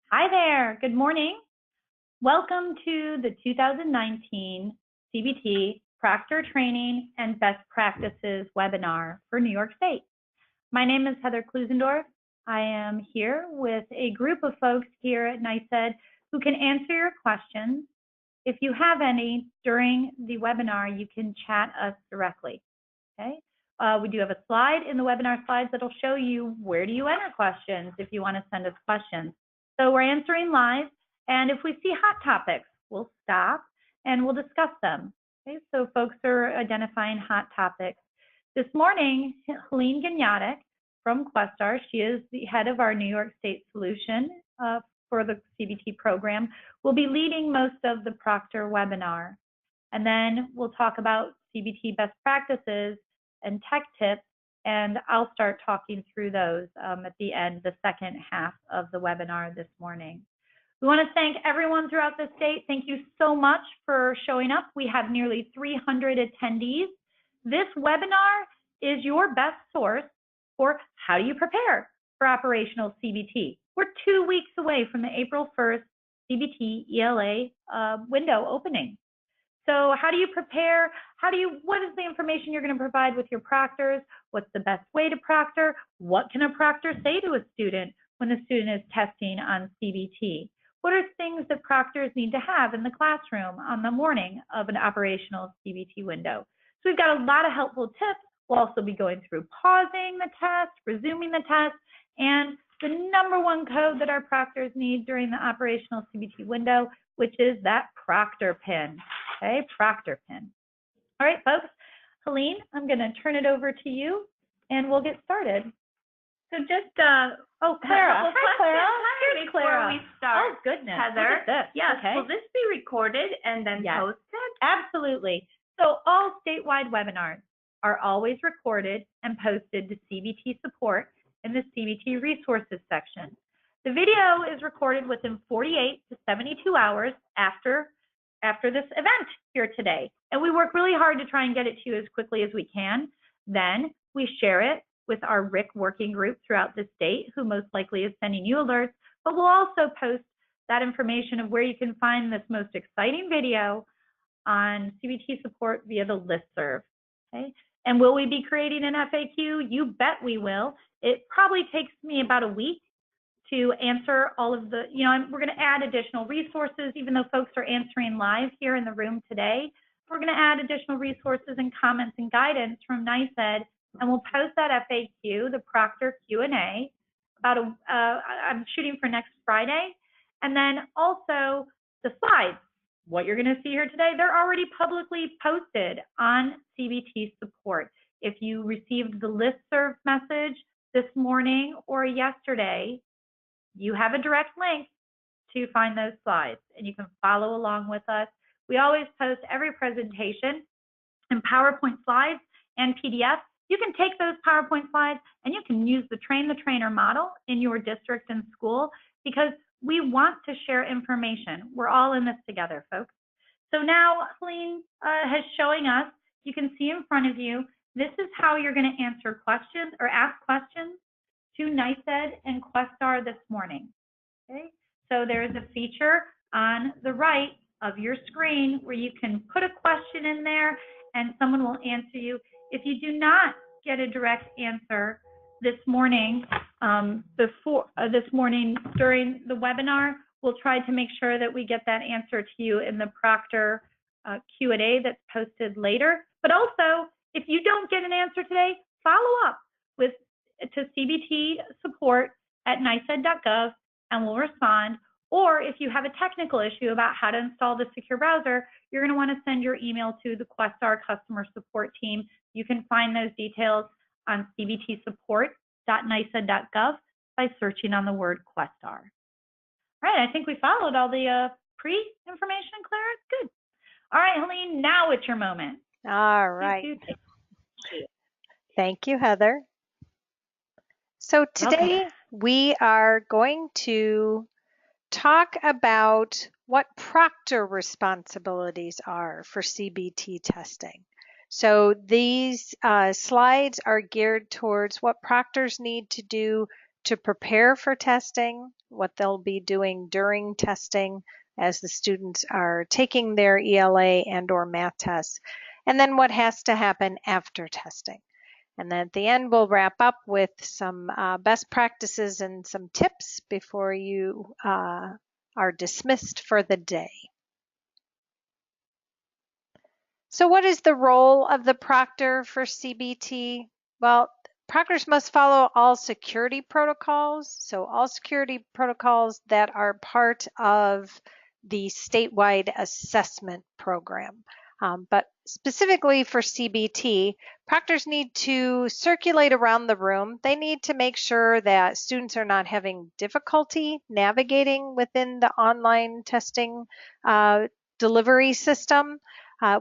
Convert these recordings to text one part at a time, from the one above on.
Hi there, good morning. Welcome to the 2019 CBT Proctor Training and Best Practices webinar for New York State. My name is Heather Klusendorf. I am here with a group of folks here at NYS who can answer your questions. If you have any during the webinar, you can chat us directly, okay? We do have a slide in the webinar slides that'll show you where do you enter questions if you want to send us questions. So we're answering live, and if we see hot topics, we'll stop and we'll discuss them. Okay, so folks are identifying hot topics. This morning, Helene Gagnatic from Questar, she is the head of our New York State solution for the CBT program, will be leading most of the Proctor webinar. And then we'll talk about CBT best practices and tech tips, and I'll start talking through those at the end, the second half of the webinar this morning. We want to thank everyone throughout the state. Thank you so much for showing up. We have nearly 300 attendees. This webinar is your best source for how do you prepare for operational CBT. We're 2 weeks away from the April 1st CBT ELA window opening. So how do you prepare? What is the information you're going to provide with your proctors? What's the best way to proctor? What can a proctor say to a student when the student is testing on CBT? What are things that proctors need to have in the classroom on the morning of an operational CBT window? So we've got a lot of helpful tips. We'll also be going through pausing the test, resuming the test, and the #1 code that our proctors need during the operational CBT window, which is that Proctor pin. Okay, Proctor pin. All right, folks. Helene, I'm going to turn it over to you, and we'll get started. So just, oh, Clara. Hi, Clara. Hi, before we start. Oh, goodness. Heather. Look at this. Yes. Okay. Will this be recorded and then posted? Absolutely. So all statewide webinars are always recorded and posted to CBT support in the CBT resources section. The video is recorded within 48 to 72 hours after this event here today. And we work really hard to try and get it to you as quickly as we can. Then we share it with our RIC working group throughout the state, who most likely is sending you alerts, but we'll also post that information of where you can find this most exciting video on CBT support via the listserv. Okay? And will we be creating an FAQ? You bet we will. It probably takes me about a week to answer all of the, we're going to add additional resources, even though folks are answering live here in the room today. We're going to add additional resources and comments and guidance from NYS, and we'll post that FAQ, the Proctor Q&A, I'm shooting for next Friday. And then also the slides, what you're going to see here today, they're already publicly posted on CBT support. If you received the listserv message this morning or yesterday, you have a direct link to find those slides, and you can follow along with us. We always post every presentation in PowerPoint slides and PDF. You can take those PowerPoint slides and you can use the Train the Trainer model in your district and school, because we want to share information. We're all in this together, folks. So now Helene is showing us, you can see in front of you, this is how you're going to answer questions or ask questions to NYS and Questar this morning. Okay, so there is a feature on the right of your screen where you can put a question in there and someone will answer you. If you do not get a direct answer this morning, during the webinar, we'll try to make sure that we get that answer to you in the Proctor Q&A that's posted later. But also, if you don't get an answer today, follow up to CBT support at nysed.gov and we'll respond. Or if you have a technical issue about how to install the secure browser, you're going to want to send your email to the Questar customer support team. You can find those details on cbtsupport.nysed.gov by searching on the word Questar. All right, I think we followed all the pre-information, Clara. Good. All right, Helene, now it's your moment. All right. Thank you, Heather. So today we are going to talk about what proctor responsibilities are for CBT testing. So these slides are geared towards what proctors need to do to prepare for testing, what they'll be doing during testing as the students are taking their ELA and or math tests, and then what has to happen after testing. And then at the end, we'll wrap up with some best practices and some tips before you are dismissed for the day. So what is the role of the proctor for CBT? Well, proctors must follow all security protocols. So all security protocols that are part of the statewide assessment program. But specifically for CBT, proctors need to circulate around the room. They need to make sure that students are not having difficulty navigating within the online testing delivery system.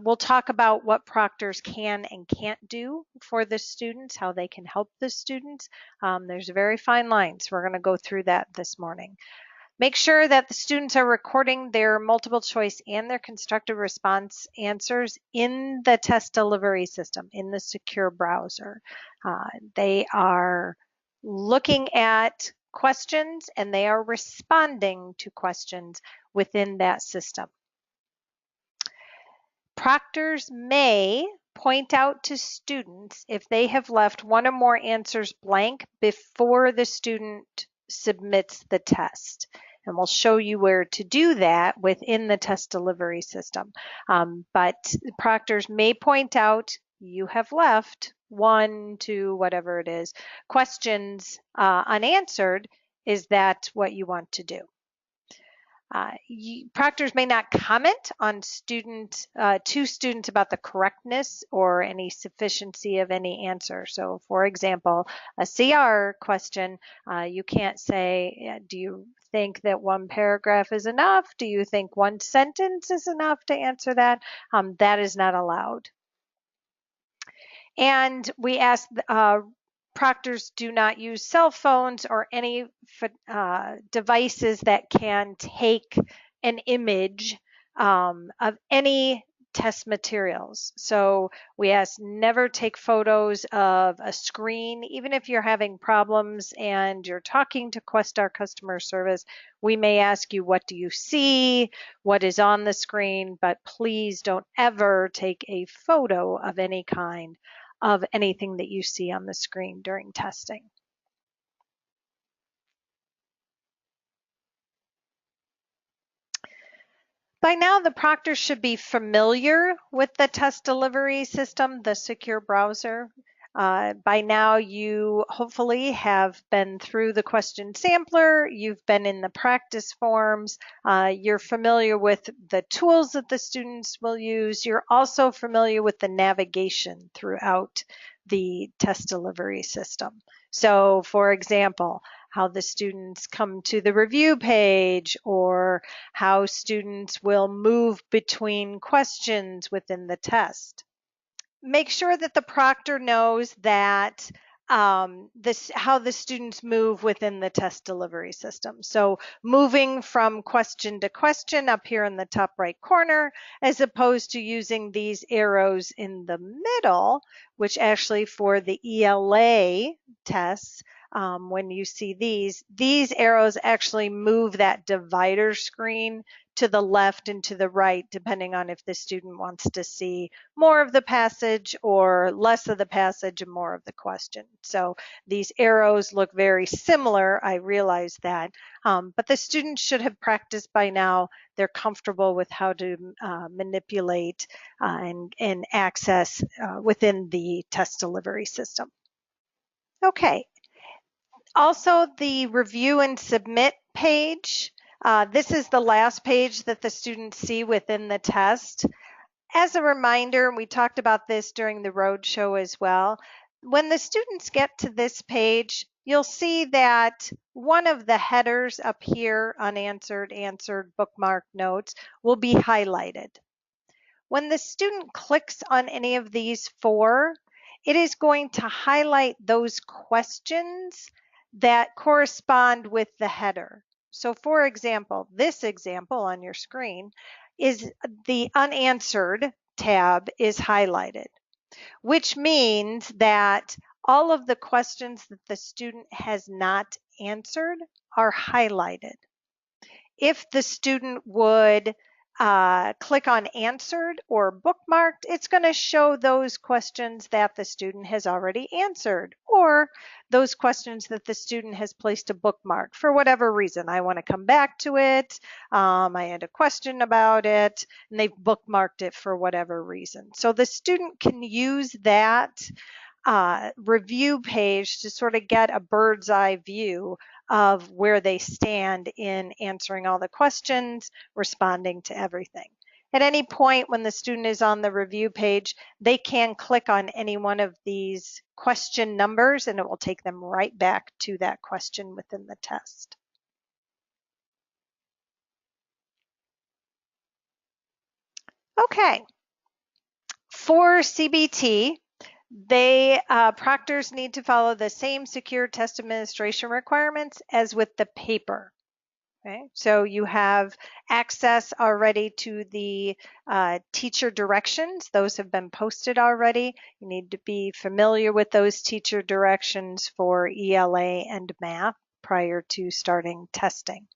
We'll talk about what proctors can and can't do for the students, how they can help the students. There's very fine lines. We're going to go through that this morning. Make sure that the students are recording their multiple choice and their constructive response answers in the test delivery system, in the secure browser. They are looking at questions and they are responding to questions within that system. Proctors may point out to students if they have left one or more answers blank before the student submits the test. And we'll show you where to do that within the test delivery system. But proctors may point out you have left 1 to whatever it is questions unanswered. Is that what you want to do? Proctors may not comment on to students about the correctness or any sufficiency of any answer. So for example, a CR question, you can't say, do you think that one paragraph is enough? Do you think one sentence is enough to answer that? That is not allowed. And we ask proctors do not use cell phones or any devices that can take an image of any test materials. So we ask never take photos of a screen. Even if you're having problems and you're talking to Questar customer service, we may ask you, what do you see? What is on the screen? But please don't ever take a photo of any kind of anything that you see on the screen during testing. By now, the proctor should be familiar with the test delivery system, the secure browser. By now, you hopefully have been through the question sampler, you've been in the practice forms, you're familiar with the tools that the students will use, you're also familiar with the navigation throughout the test delivery system. So for example, how the students come to the review page or how students will move between questions within the test. Make sure that the proctor knows that how the students move within the test delivery system. So moving from question to question up here in the top right corner, as opposed to using these arrows in the middle, which actually for the ELA tests, when you see these arrows actually move that divider screen to the left and to the right, depending on if the student wants to see more of the passage or less of the passage and more of the question. So these arrows look very similar, I realize that, but the students should have practiced by now. They're comfortable with how to manipulate and access within the test delivery system. Okay. Also, the review and submit page. This is the last page that the students see within the test. As a reminder, we talked about this during the roadshow as well, when the students get to this page, you'll see that one of the headers up here, unanswered, answered, bookmark, notes, will be highlighted. When the student clicks on any of these 4, it is going to highlight those questions that correspond with the header. So for example, this example on your screen is the unanswered tab is highlighted, which means that all of the questions that the student has not answered are highlighted. If the student would click on answered or bookmarked, it's going to show those questions that the student has already answered, or those questions that the student has placed a bookmark for whatever reason. I want to come back to it. I had a question about it, and they've bookmarked it for whatever reason. So the student can use that review page to sort of get a bird's eye view of where they stand in answering all the questions, responding to everything. At any point when the student is on the review page, they can click on any one of these question numbers and it will take them right back to that question within the test. Okay, for CBT, proctors need to follow the same secure test administration requirements as with the paper. Okay, so you have access already to the teacher directions. Those have been posted already. You need to be familiar with those teacher directions for ELA and math prior to starting testing.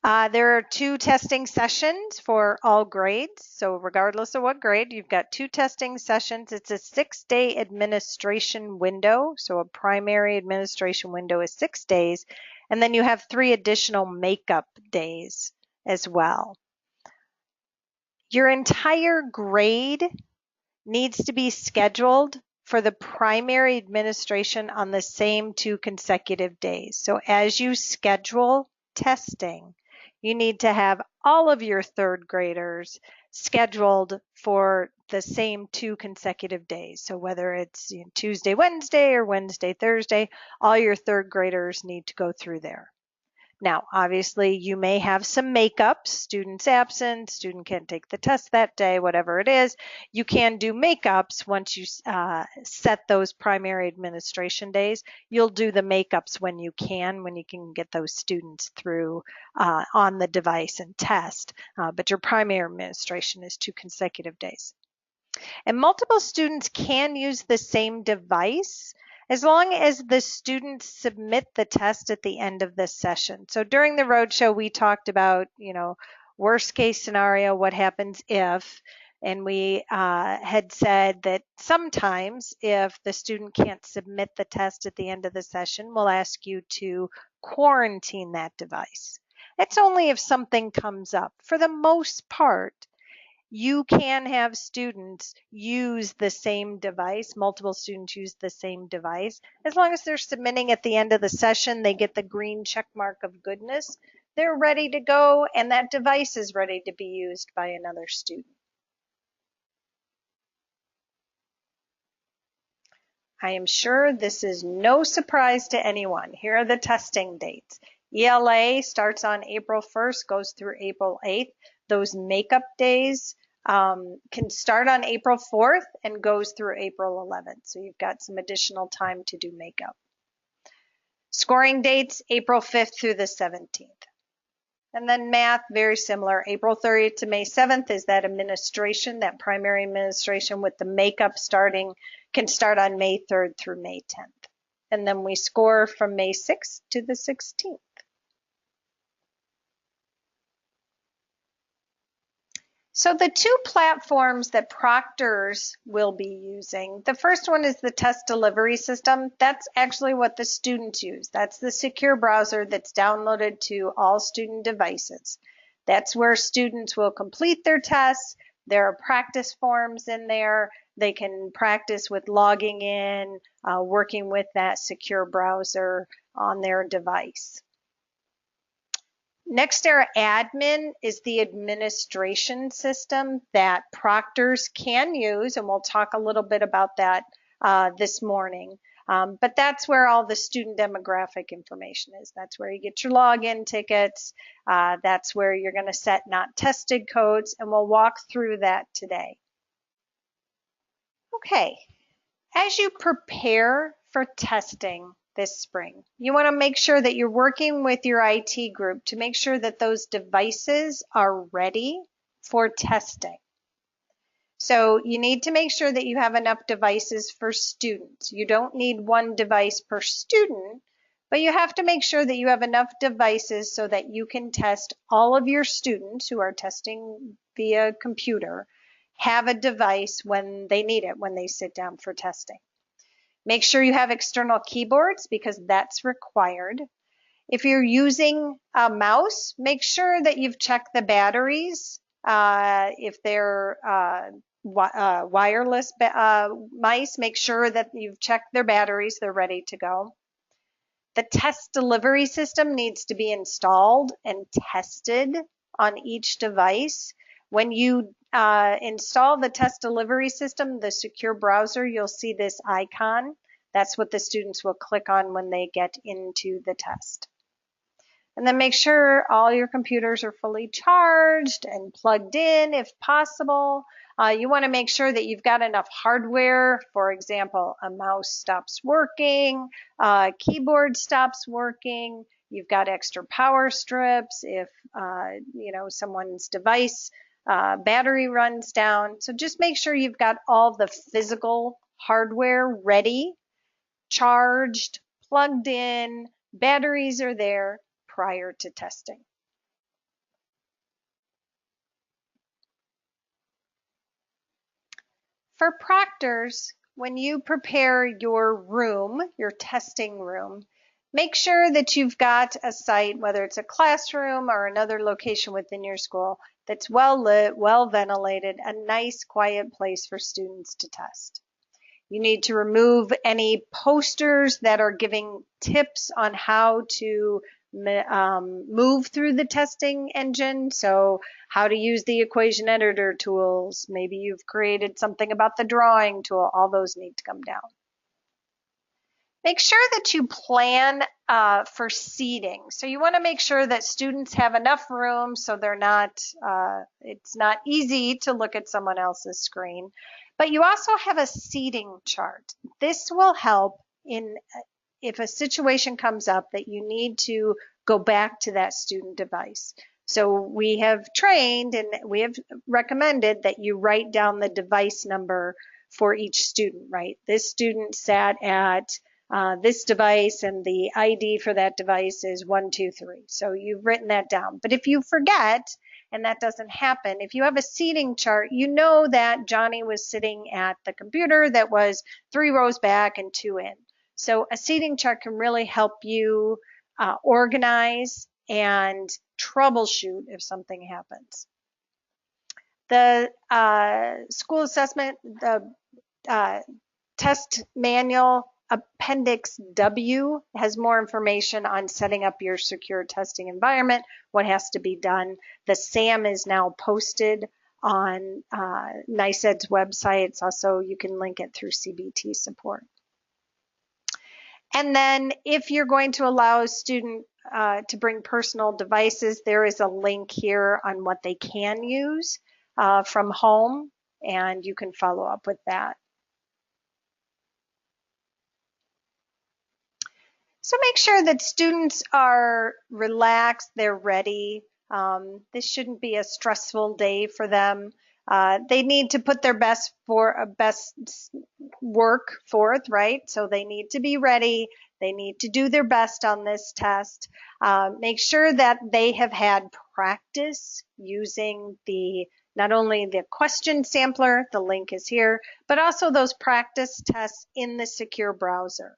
There are 2 testing sessions for all grades. So regardless of what grade, you've got 2 testing sessions. It's a 6-day administration window. So a primary administration window is 6 days. And then you have 3 additional makeup days as well. Your entire grade needs to be scheduled for the primary administration on the same 2 consecutive days. So as you schedule testing, you need to have all of your 3rd graders scheduled for the same 2 consecutive days. So whether it's Tuesday, Wednesday, or Wednesday, Thursday, all your 3rd graders need to go through there. Now, obviously, you may have some makeups, students absent, student can't take the test that day, whatever it is. You can do makeups once you set those primary administration days. You'll do the makeups when you can get those students through on the device and test. But your primary administration is 2 consecutive days. And multiple students can use the same device as long as the students submit the test at the end of the session. So during the roadshow, we talked about, worst case scenario, what happens if, and we had said that sometimes if the student can't submit the test at the end of the session, we'll ask you to quarantine that device. It's only if something comes up. For the most part, you can have students use the same device, multiple students use the same device. As long as they're submitting at the end of the session, they get the green check mark of goodness, they're ready to go, and that device is ready to be used by another student. I am sure this is no surprise to anyone. Here are the testing dates. ELA starts on April 1st, goes through April 8th. Those makeup days can start on April 4th and goes through April 11th. So you've got some additional time to do makeup. Scoring dates, April 5th through the 17th. And then math, very similar. April 30th to May 7th is that administration, that primary administration with the makeup can start on May 3rd through May 10th. And then we score from May 6th to the 16th. So the 2 platforms that proctors will be using, the first one is the test delivery system. That's actually what the students use. That's the secure browser that's downloaded to all student devices. That's where students will complete their tests. There are practice forms in there. They can practice with logging in, working with that secure browser on their device. NextEra Admin is the administration system that proctors can use, and we'll talk a little bit about that this morning. But that's where all the student demographic information is. That's where you get your login tickets. That's where you're going to set not tested codes, and we'll walk through that today. Okay, as you prepare for testing this spring, you want to make sure that you're working with your IT group to make sure that those devices are ready for testing. So you need to make sure that you have enough devices for students. You don't need one device per student, but you have to make sure that you have enough devices so that you can test all of your students who are testing via computer, have a device when they need it, when they sit down for testing. Make sure you have external keyboards because that's required. If you're using a mouse, make sure that you've checked the batteries. If they're wireless mice, make sure that you've checked their batteries, they're ready to go. The test delivery system needs to be installed and tested on each device. When you install the test delivery system, the secure browser, you'll see this icon. That's what the students will click on when they get into the test. And then make sure all your computers are fully charged and plugged in if possible. You want to make sure that you've got enough hardware. For example, a mouse stops working, a keyboard stops working, you've got extra power strips if someone's device battery runs down. So just make sure you've got all the physical hardware ready, charged, plugged in, batteries are there prior to testing. For proctors, when you prepare your room, your testing room, make sure that you've got a site, whether it's a classroom or another location within your school, that's well lit, well ventilated, a nice quiet place for students to test. You need to remove any posters that are giving tips on how to move through the testing engine. So how to use the equation editor tools. Maybe you've created something about the drawing tool. All those need to come down. Make sure that you plan for seating. So you want to make sure that students have enough room so they're not, it's not easy to look at someone else's screen. But you also have a seating chart. This will help if a situation comes up that you need to go back to that student device. So we have trained and we have recommended that you write down the device number for each student, right? This student sat at this device and the ID for that device is 123. So you've written that down. But if you forget, and that doesn't happen, if you have a seating chart, you know that Johnny was sitting at the computer that was 3 rows back and 2 in. So a seating chart can really help you organize and troubleshoot if something happens. The school assessment, the test manual, Appendix W has more information on setting up your secure testing environment, what has to be done. The SAM is now posted on NYSED's website. It's also, you can link it through CBT support. And then if you're going to allow a student to bring personal devices, there is a link here on what they can use from home, and you can follow up with that. So make sure that students are relaxed, they're ready. This shouldn't be a stressful day for them. They need to put their best work forth, right? So they need to be ready. They need to do their best on this test. Make sure that they have had practice using not only the question sampler, the link is here, but also those practice tests in the secure browser.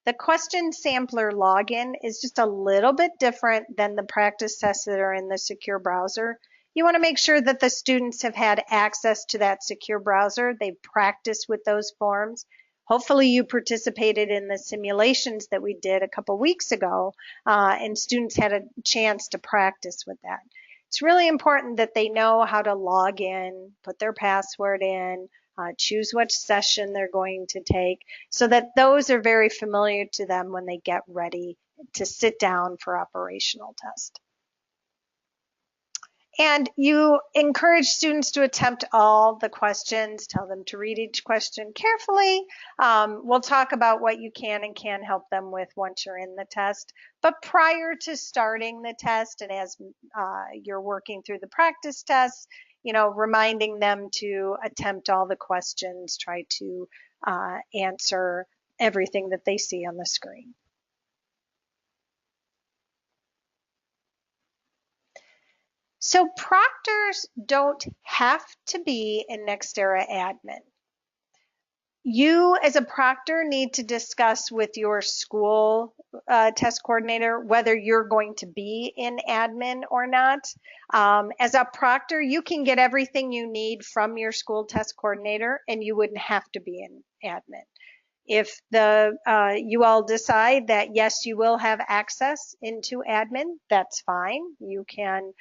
The question sampler login is just a little bit different than the practice tests that are in the secure browser. You want to make sure that the students have had access to that secure browser. They've practiced with those forms. Hopefully you participated in the simulations that we did a couple weeks ago, and students had a chance to practice with that. It's really important that they know how to log in, put their password in, choose which session they're going to take, so that those are very familiar to them when they get ready to sit down for operational test. And you encourage students to attempt all the questions, tell them to read each question carefully. We'll talk about what you can and can't help them with once you're in the test. But prior to starting the test and as you're working through the practice tests, reminding them to attempt all the questions, try to answer everything that they see on the screen. So proctors don't have to be a NextEra admin. You as a proctor need to discuss with your school test coordinator whether you're going to be in admin or not. As a proctor, you can get everything you need from your school test coordinator and you wouldn't have to be in admin. If you all decide that yes, you will have access into admin, that's fine. You can,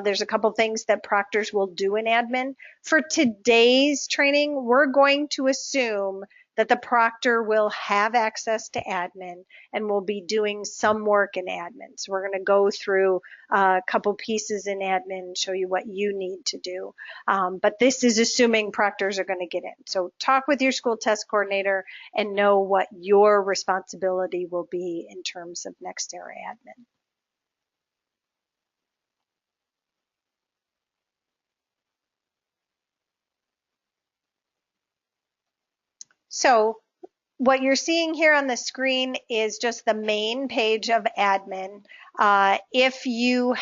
there's a couple things that proctors will do in admin. For today's training, we're going to assume that the proctor will have access to admin and will be doing some work in admin. So we're going to go through a couple pieces in admin and show you what you need to do. But this is assuming proctors are going to get in. So talk with your school test coordinator and know what your responsibility will be in terms of NextEra admin. So what you're seeing here on the screen is just the main page of admin. If you've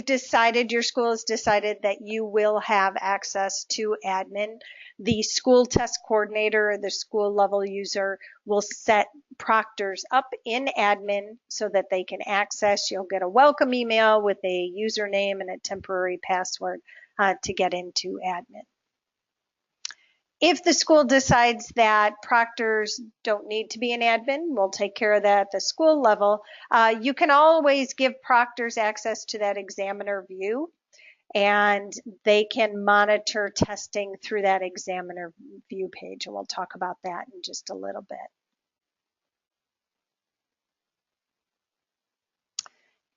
decided, your school has decided that you will have access to admin, the school test coordinator or the school level user will set proctors up in admin so that they can access. You'll get a welcome email with a username and a temporary password to get into admin. If the school decides that proctors don't need to be an admin, we'll take care of that at the school level. You can always give proctors access to that examiner view, and they can monitor testing through that examiner view page, and we'll talk about that in just a little bit.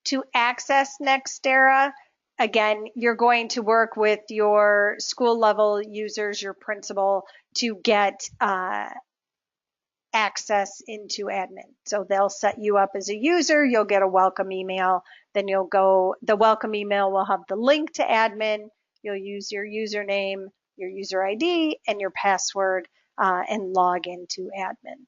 To access NextEra, again, you're going to work with your school level users, your principal, to get access into admin. So they'll set you up as a user, you'll get a welcome email, then the welcome email will have the link to admin, you'll use your username, your user ID, and your password and log into admin.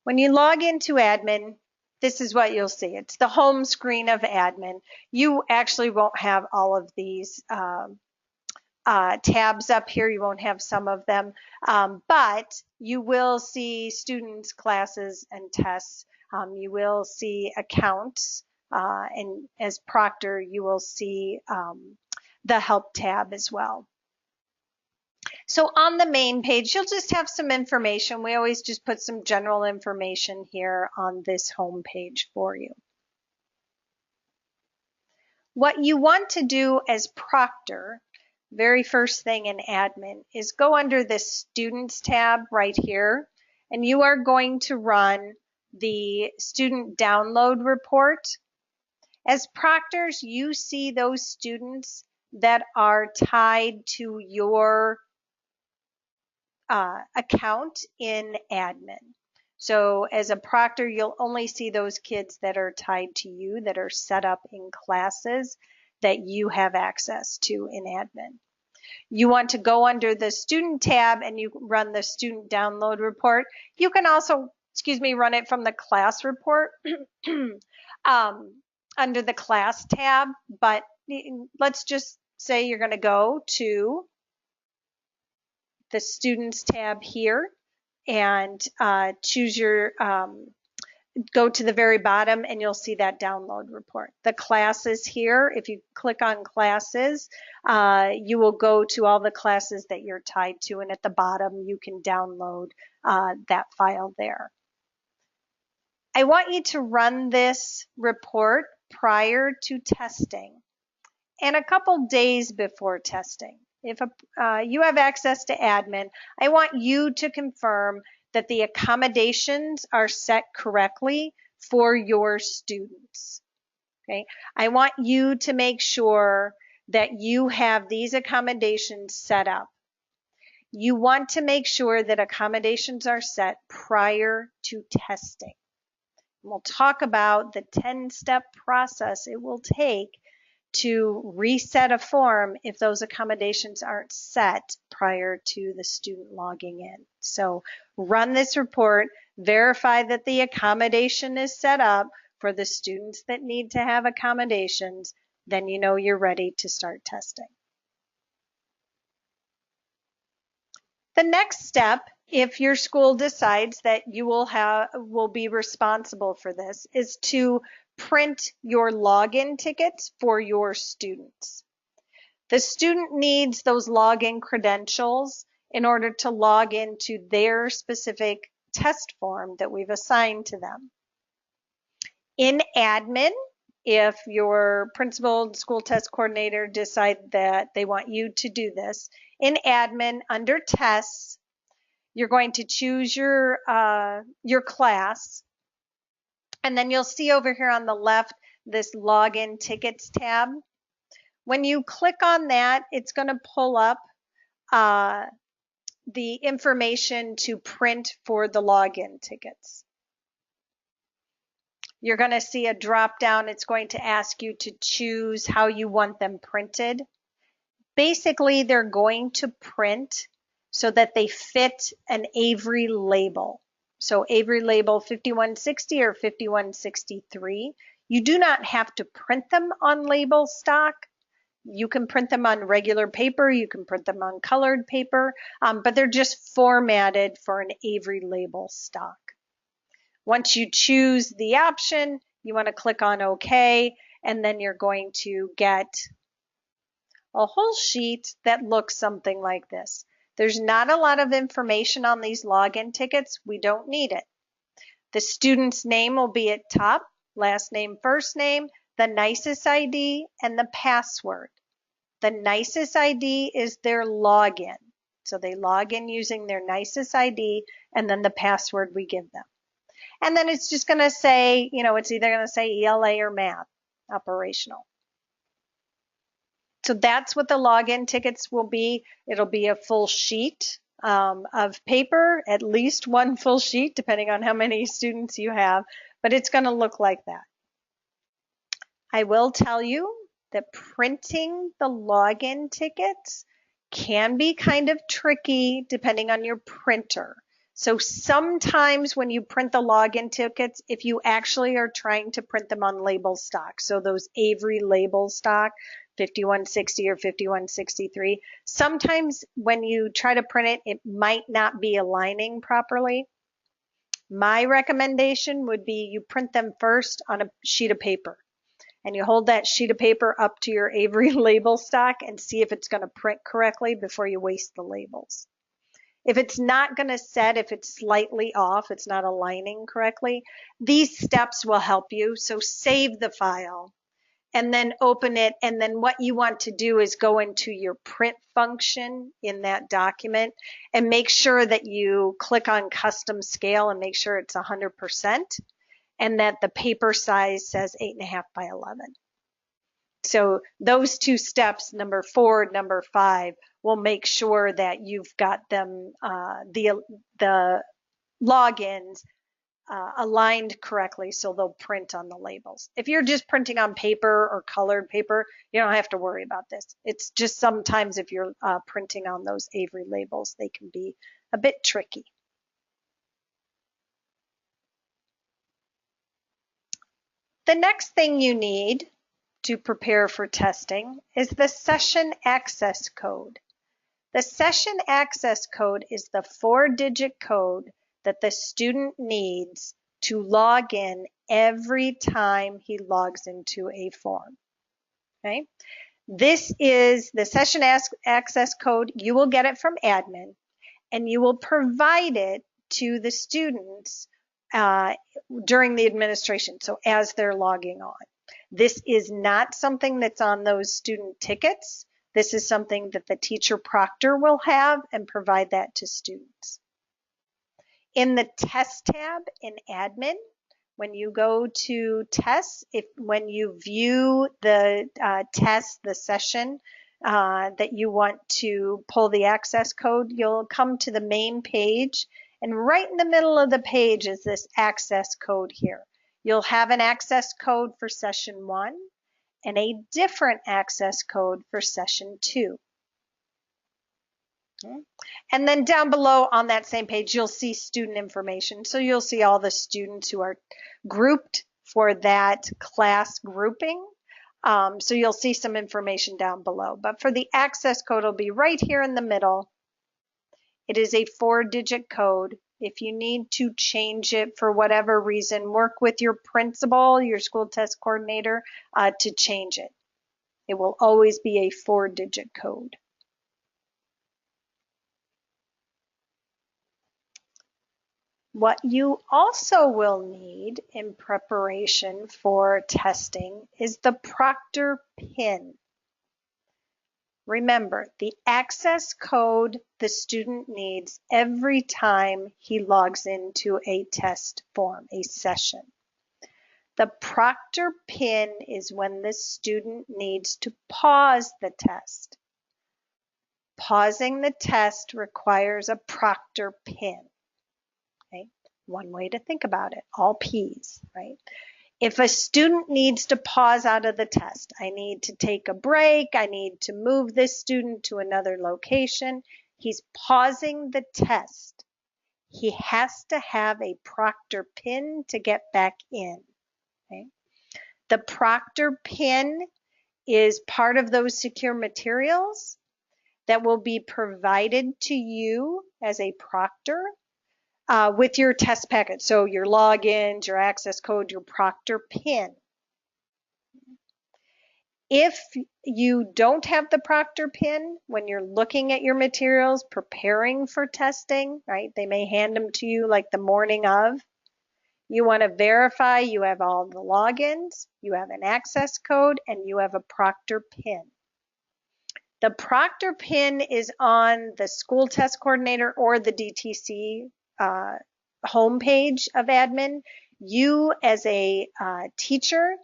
When you log into admin, this is what you'll see. It's the home screen of admin. You actually won't have all of these tabs up here. You won't have some of them, but you will see students, classes, and tests. You will see accounts, and as proctor, you will see the help tab as well. So on the main page, you'll just have some information. We always just put some general information here on this home page for you. What you want to do as proctor, very first thing in admin, is go under the students tab right here, and you are going to run the student download report. As proctors, you see those students that are tied to your account in admin. So as a proctor, you'll only see those kids that are tied to you, that are set up in classes that you have access to in admin. You want to go under the student tab and you run the student download report. You can also, run it from the class report under the class tab, but let's just say you're going to go to the students tab here and choose your, go to the very bottom and you'll see that download report. The classes here, if you click on classes, you will go to all the classes that you're tied to, and at the bottom you can download that file there. I want you to run this report prior to testing and a couple days before testing. If you have access to admin, I want you to confirm that the accommodations are set correctly for your students. Okay, I want you to make sure that you have these accommodations set up. You want to make sure that accommodations are set prior to testing. We'll talk about the 10-step process it will take to reset a form if those accommodations aren't set prior to the student logging in. So run this report, verify that the accommodation is set up for the students that need to have accommodations, then you know you're ready to start testing. The next step, if your school decides that you will be responsible for this, is to print your login tickets for your students. The student needs those login credentials in order to log into their specific test form that we've assigned to them. In admin, if your principal school test coordinator decide that they want you to do this, in admin under tests, you're going to choose your class, and then you'll see over here on the left this login tickets tab. When you click on that, it's going to pull up the information to print for the login tickets. You're going to see a drop down. It's going to ask you to choose how you want them printed. Basically, they're going to print so that they fit an Avery label. So Avery label 5160 or 5163. You do not have to print them on label stock. You can print them on regular paper, you can print them on colored paper, but they're just formatted for an Avery label stock. Once you choose the option, you want to click on OK, and then you're going to get a whole sheet that looks something like this. There's not a lot of information on these login tickets. We don't need it. The student's name will be at top, last name, first name, the NYS ID, and the password. The NYS ID is their login. So they log in using their NYS ID and then the password we give them. And then it's just going to say, it's either going to say ELA or math, operational. So that's what the login tickets will be. It'll be a full sheet of paper, at least one full sheet, depending on how many students you have, but it's going to look like that. I will tell you that printing the login tickets can be kind of tricky depending on your printer. So sometimes when you print the login tickets, if you actually are trying to print them on label stock, so those Avery label stock, 5160 or 5163, sometimes when you try to print it, it might not be aligning properly. My recommendation would be you print them first on a sheet of paper. And you hold that sheet of paper up to your Avery label stock and see if it's going to print correctly before you waste the labels. If it's not going to set, if it's slightly off, it's not aligning correctly, these steps will help you. So save the file and then open it. And then what you want to do is go into your print function in that document and make sure that you click on custom scale and make sure it's 100%. And that the paper size says 8.5 by 11. So those two steps, number 4, number 5, will make sure that you've got them, the logins aligned correctly so they'll print on the labels. If you're just printing on paper or colored paper, you don't have to worry about this. It's just sometimes if you're printing on those Avery labels, they can be a bit tricky. The next thing you need to prepare for testing is the session access code. The session access code is the 4-digit code that the student needs to log in every time he logs into a form. Okay? This is the session access code. You will get it from admin, and you will provide it to the students during the administration, so as they're logging on. This is not something that's on those student tickets. This is something that the teacher proctor will have and provide that to students. In the test tab in admin, when you go to tests, when you view the test, the session that you want to pull the access code, you'll come to the main page. And right in the middle of the page is this access code here. You'll have an access code for session 1 and a different access code for session 2. And then down below on that same page, you'll see student information. So you'll see all the students who are grouped for that class grouping. So you'll see some information down below. But for the access code, it'll be right here in the middle. It is a 4-digit code. If you need to change it for whatever reason, work with your principal, your school test coordinator, to change it. It will always be a 4-digit code. What you also will need in preparation for testing is the Proctor PIN. Remember, the access code the student needs every time he logs into a test form, a session. The Proctor PIN is when the student needs to pause the test. Pausing the test requires a Proctor PIN. Okay? One way to think about it, all P's, right? If a student needs to pause out of the test, I need to take a break, I need to move this student to another location, he's pausing the test. He has to have a Proctor PIN to get back in. Okay? The Proctor PIN is part of those secure materials that will be provided to you as a proctor with your test packet. So your logins, your access code, your Proctor PIN. If you don't have the Proctor PIN when you're looking at your materials, preparing for testing, right? They may hand them to you like the morning of. You want to verify you have all the logins, you have an access code, and you have a Proctor PIN. The Proctor PIN is on the school test coordinator or the DTC homepage of admin. You as a teacher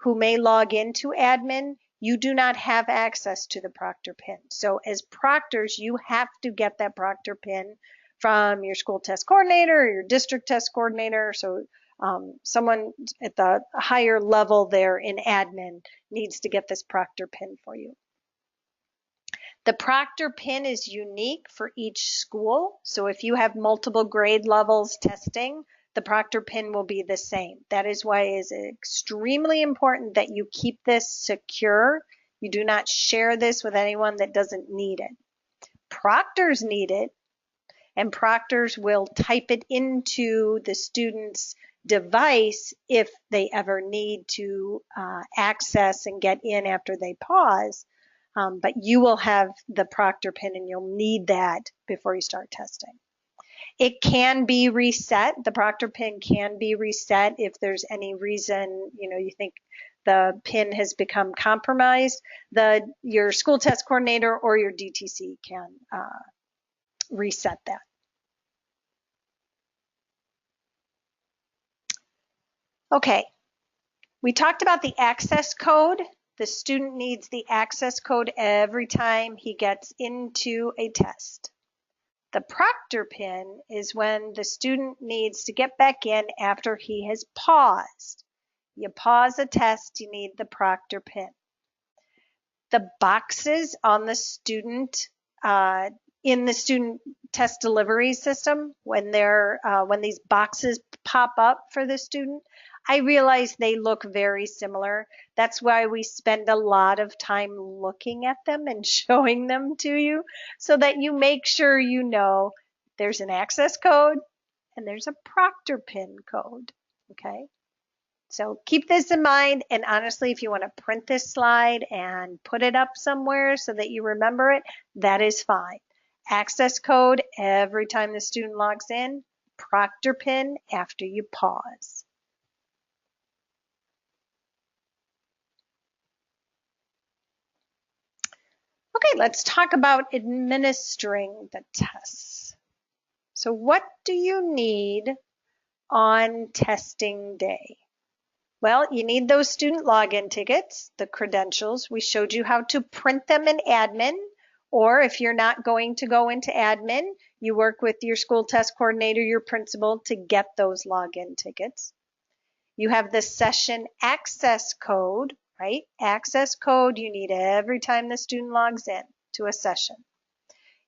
who may log into admin, you do not have access to the Proctor PIN. So as proctors, you have to get that Proctor PIN from your school test coordinator or your district test coordinator. So someone at the higher level there in admin needs to get this Proctor PIN for you. The Proctor PIN is unique for each school. So if you have multiple grade levels testing, the Proctor PIN will be the same. That is why it is extremely important that you keep this secure. You do not share this with anyone that doesn't need it. Proctors need it, and proctors will type it into the student's device if they ever need to access and get in after they pause. But you will have the Proctor PIN and you'll need that before you start testing. It can be reset. The Proctor PIN can be reset if there's any reason, you think the PIN has become compromised. Your school test coordinator or your DTC can reset that. Okay, we talked about the access code. The student needs the access code every time he gets into a test. The Proctor PIN is when the student needs to get back in after he has paused. You pause a test, you need the Proctor PIN. The boxes on the student, in the student test delivery system, when these boxes pop up for the student, I realize they look very similar. That's why we spend a lot of time looking at them and showing them to you so that you make sure you know there's an access code and there's a Proctor PIN code, okay? So keep this in mind, and honestly, if you want to print this slide and put it up somewhere so that you remember it, that is fine. Access code every time the student logs in, Proctor PIN after you pause. Okay, let's talk about administering the tests. So what do you need on testing day? Well, you need those student login tickets, the credentials. We showed you how to print them in admin, or if you're not going to go into admin, you work with your school test coordinator, your principal, to get those login tickets. You have the session access code right? Access code you need every time the student logs in to a session.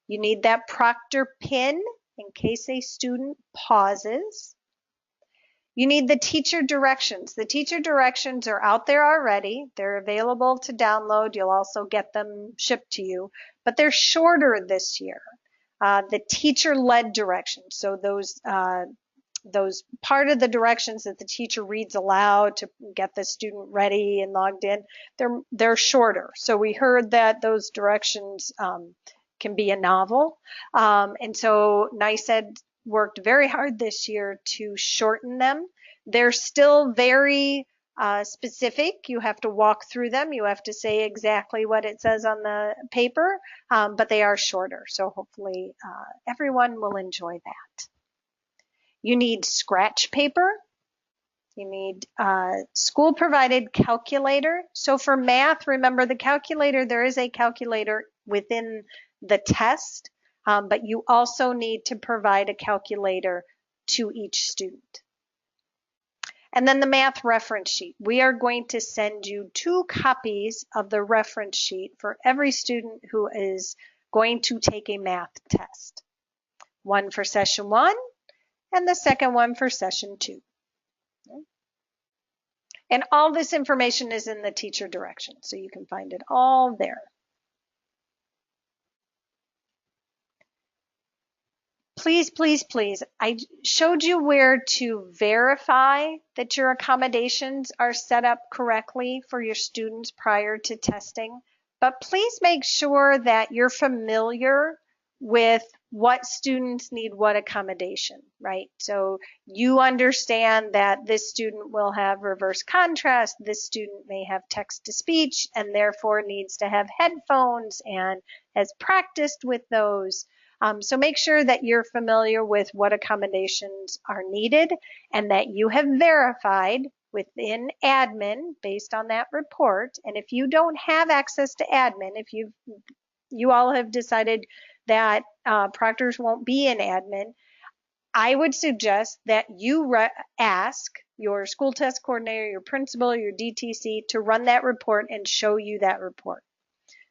You need that Proctor pin in case a student pauses. You need the teacher directions. The teacher directions are out there already. They're available to download. You'll also get them shipped to you, but they're shorter this year. The teacher-led directions, so those part of the directions that the teacher reads aloud to get the student ready and logged in, they're shorter. So we heard that those directions can be a novel, and so NYS worked very hard this year to shorten them. They're still very specific. You have to walk through them. You have to say exactly what it says on the paper, but they are shorter. So hopefully everyone will enjoy that. You need scratch paper. You need school provided calculator. So for math, remember the calculator, there is a calculator within the test, but you also need to provide a calculator to each student. And then the math reference sheet. We are going to send you 2 copies of the reference sheet for every student who is going to take a math test. One for session 1 and the second one for session 2. And all this information is in the teacher direction, so you can find it all there. Please, please, please, I showed you where to verify that your accommodations are set up correctly for your students prior to testing, but please make sure that you're familiar with what students need what accommodation, right? So you understand that this student will have reverse contrast, this student may have text to speech and therefore needs to have headphones and has practiced with those. So make sure that you're familiar with what accommodations are needed and that you have verified within admin based on that report. And if you don't have access to admin, if you all have decided that proctors won't be in admin, I would suggest that you ask your school test coordinator, your principal, your DTC to run that report and show you that report.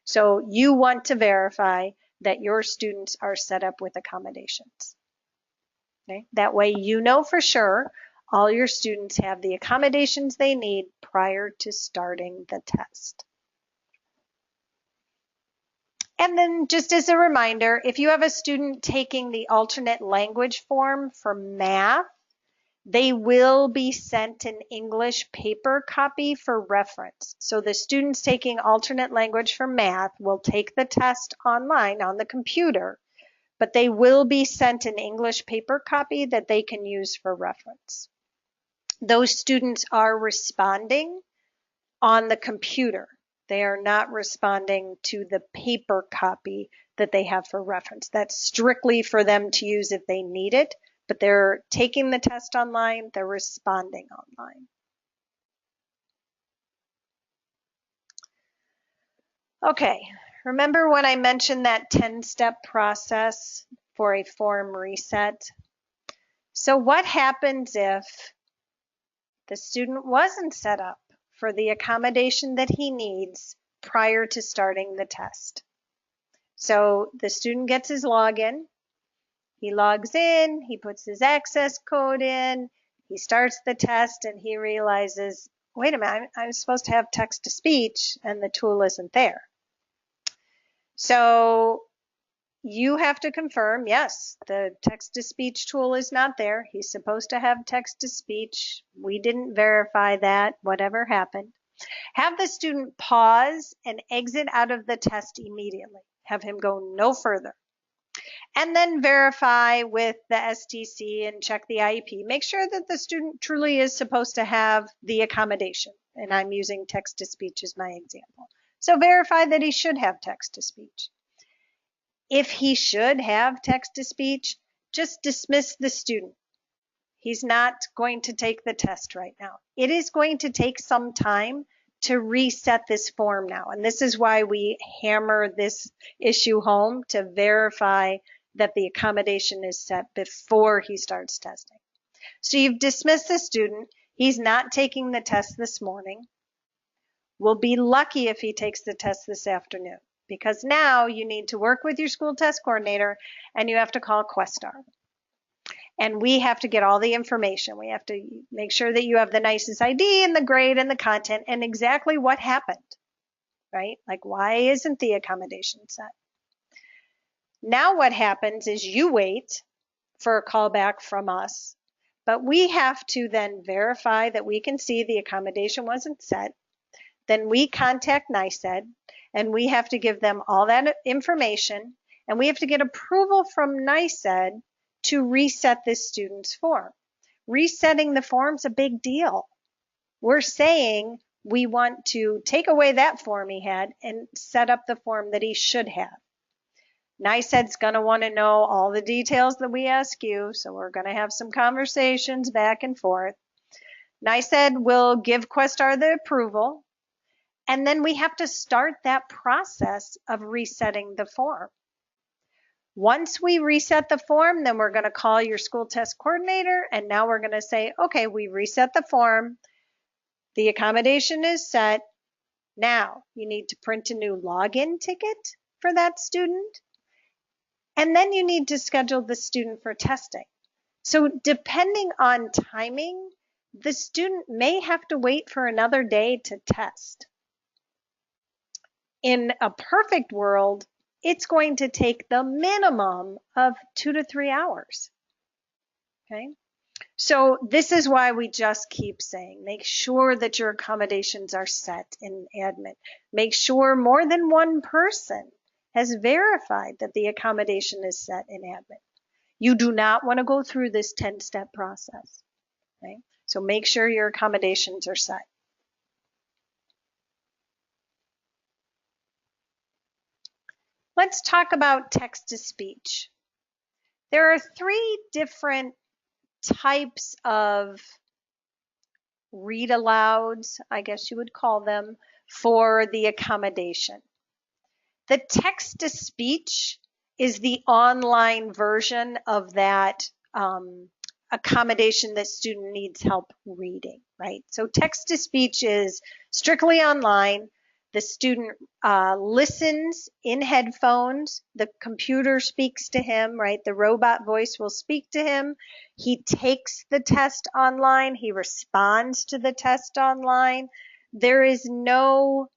So you want to verify that your students are set up with accommodations. Okay? That way you know for sure all your students have the accommodations they need prior to starting the test. And then just as a reminder, if you have a student taking the alternate language form for math, they will be sent an English paper copy for reference. So the students taking alternate language for math will take the test online on the computer, but they will be sent an English paper copy that they can use for reference. Those students are responding on the computer. They are not responding to the paper copy that they have for reference. That's strictly for them to use if they need it. But they're taking the test online, they're responding online. Okay, remember when I mentioned that 10-step process for a form reset? So what happens if the student wasn't set up for the accommodation that he needs prior to starting the test? So the student gets his login. He logs in, he puts his access code in, he starts the test, and he realizes, wait a minute, I'm supposed to have text to speech, and the tool isn't there. So you have to confirm, yes, the text to speech tool is not there. He's supposed to have text to speech. We didn't verify that, whatever happened. Have the student pause and exit out of the test immediately. Have him go no further. And then verify with the STC and check the IEP. Make sure that the student truly is supposed to have the accommodation. And I'm using text to speech as my example. So verify that he should have text to speech. If he should have text to speech, just dismiss the student. He's not going to take the test right now. It is going to take some time to reset this form now. And this is why we hammer this issue home, to verify that the accommodation is set before he starts testing. So you've dismissed the student. He's not taking the test this morning. will be lucky if he takes the test this afternoon, because now you need to work with your school test coordinator and you have to call Questar. And we have to get all the information. We have to make sure that you have the nicest ID and the grade and the content and exactly what happened, right? Like, why isn't the accommodation set? Now what happens is you wait for a call back from us, but we have to then verify that we can see the accommodation wasn't set. Then we contact NYS and we have to give them all that information, and we have to get approval from NYS to reset this student's form. Resetting the form's a big deal. We're saying we want to take away that form he had and set up the form that he should have. NYSED's going to want to know all the details that we ask you, so we're going to have some conversations back and forth. NYSED will give Questar the approval, and then we have to start that process of resetting the form. Once we reset the form, then we're going to call your school test coordinator, and now we're going to say, okay, we reset the form. The accommodation is set. Now you need to print a new login ticket for that student. And then you need to schedule the student for testing. So depending on timing, the student may have to wait for another day to test. In a perfect world, it's going to take the minimum of 2 to 3 hours. Okay? So this is why we just keep saying, make sure that your accommodations are set in admin. Make sure more than one person has verified that the accommodation is set in admin. You do not want to go through this 10-step process. Okay? So make sure your accommodations are set. Let's talk about text-to-speech. There are 3 different types of read-alouds, I guess you would call them, for the accommodation. The text-to-speech is the online version of that accommodation that student needs help reading, right? So text-to-speech is strictly online. The student listens in headphones. The computer speaks to him, right? The robot voice will speak to him. He takes the test online. He responds to the test online. There is no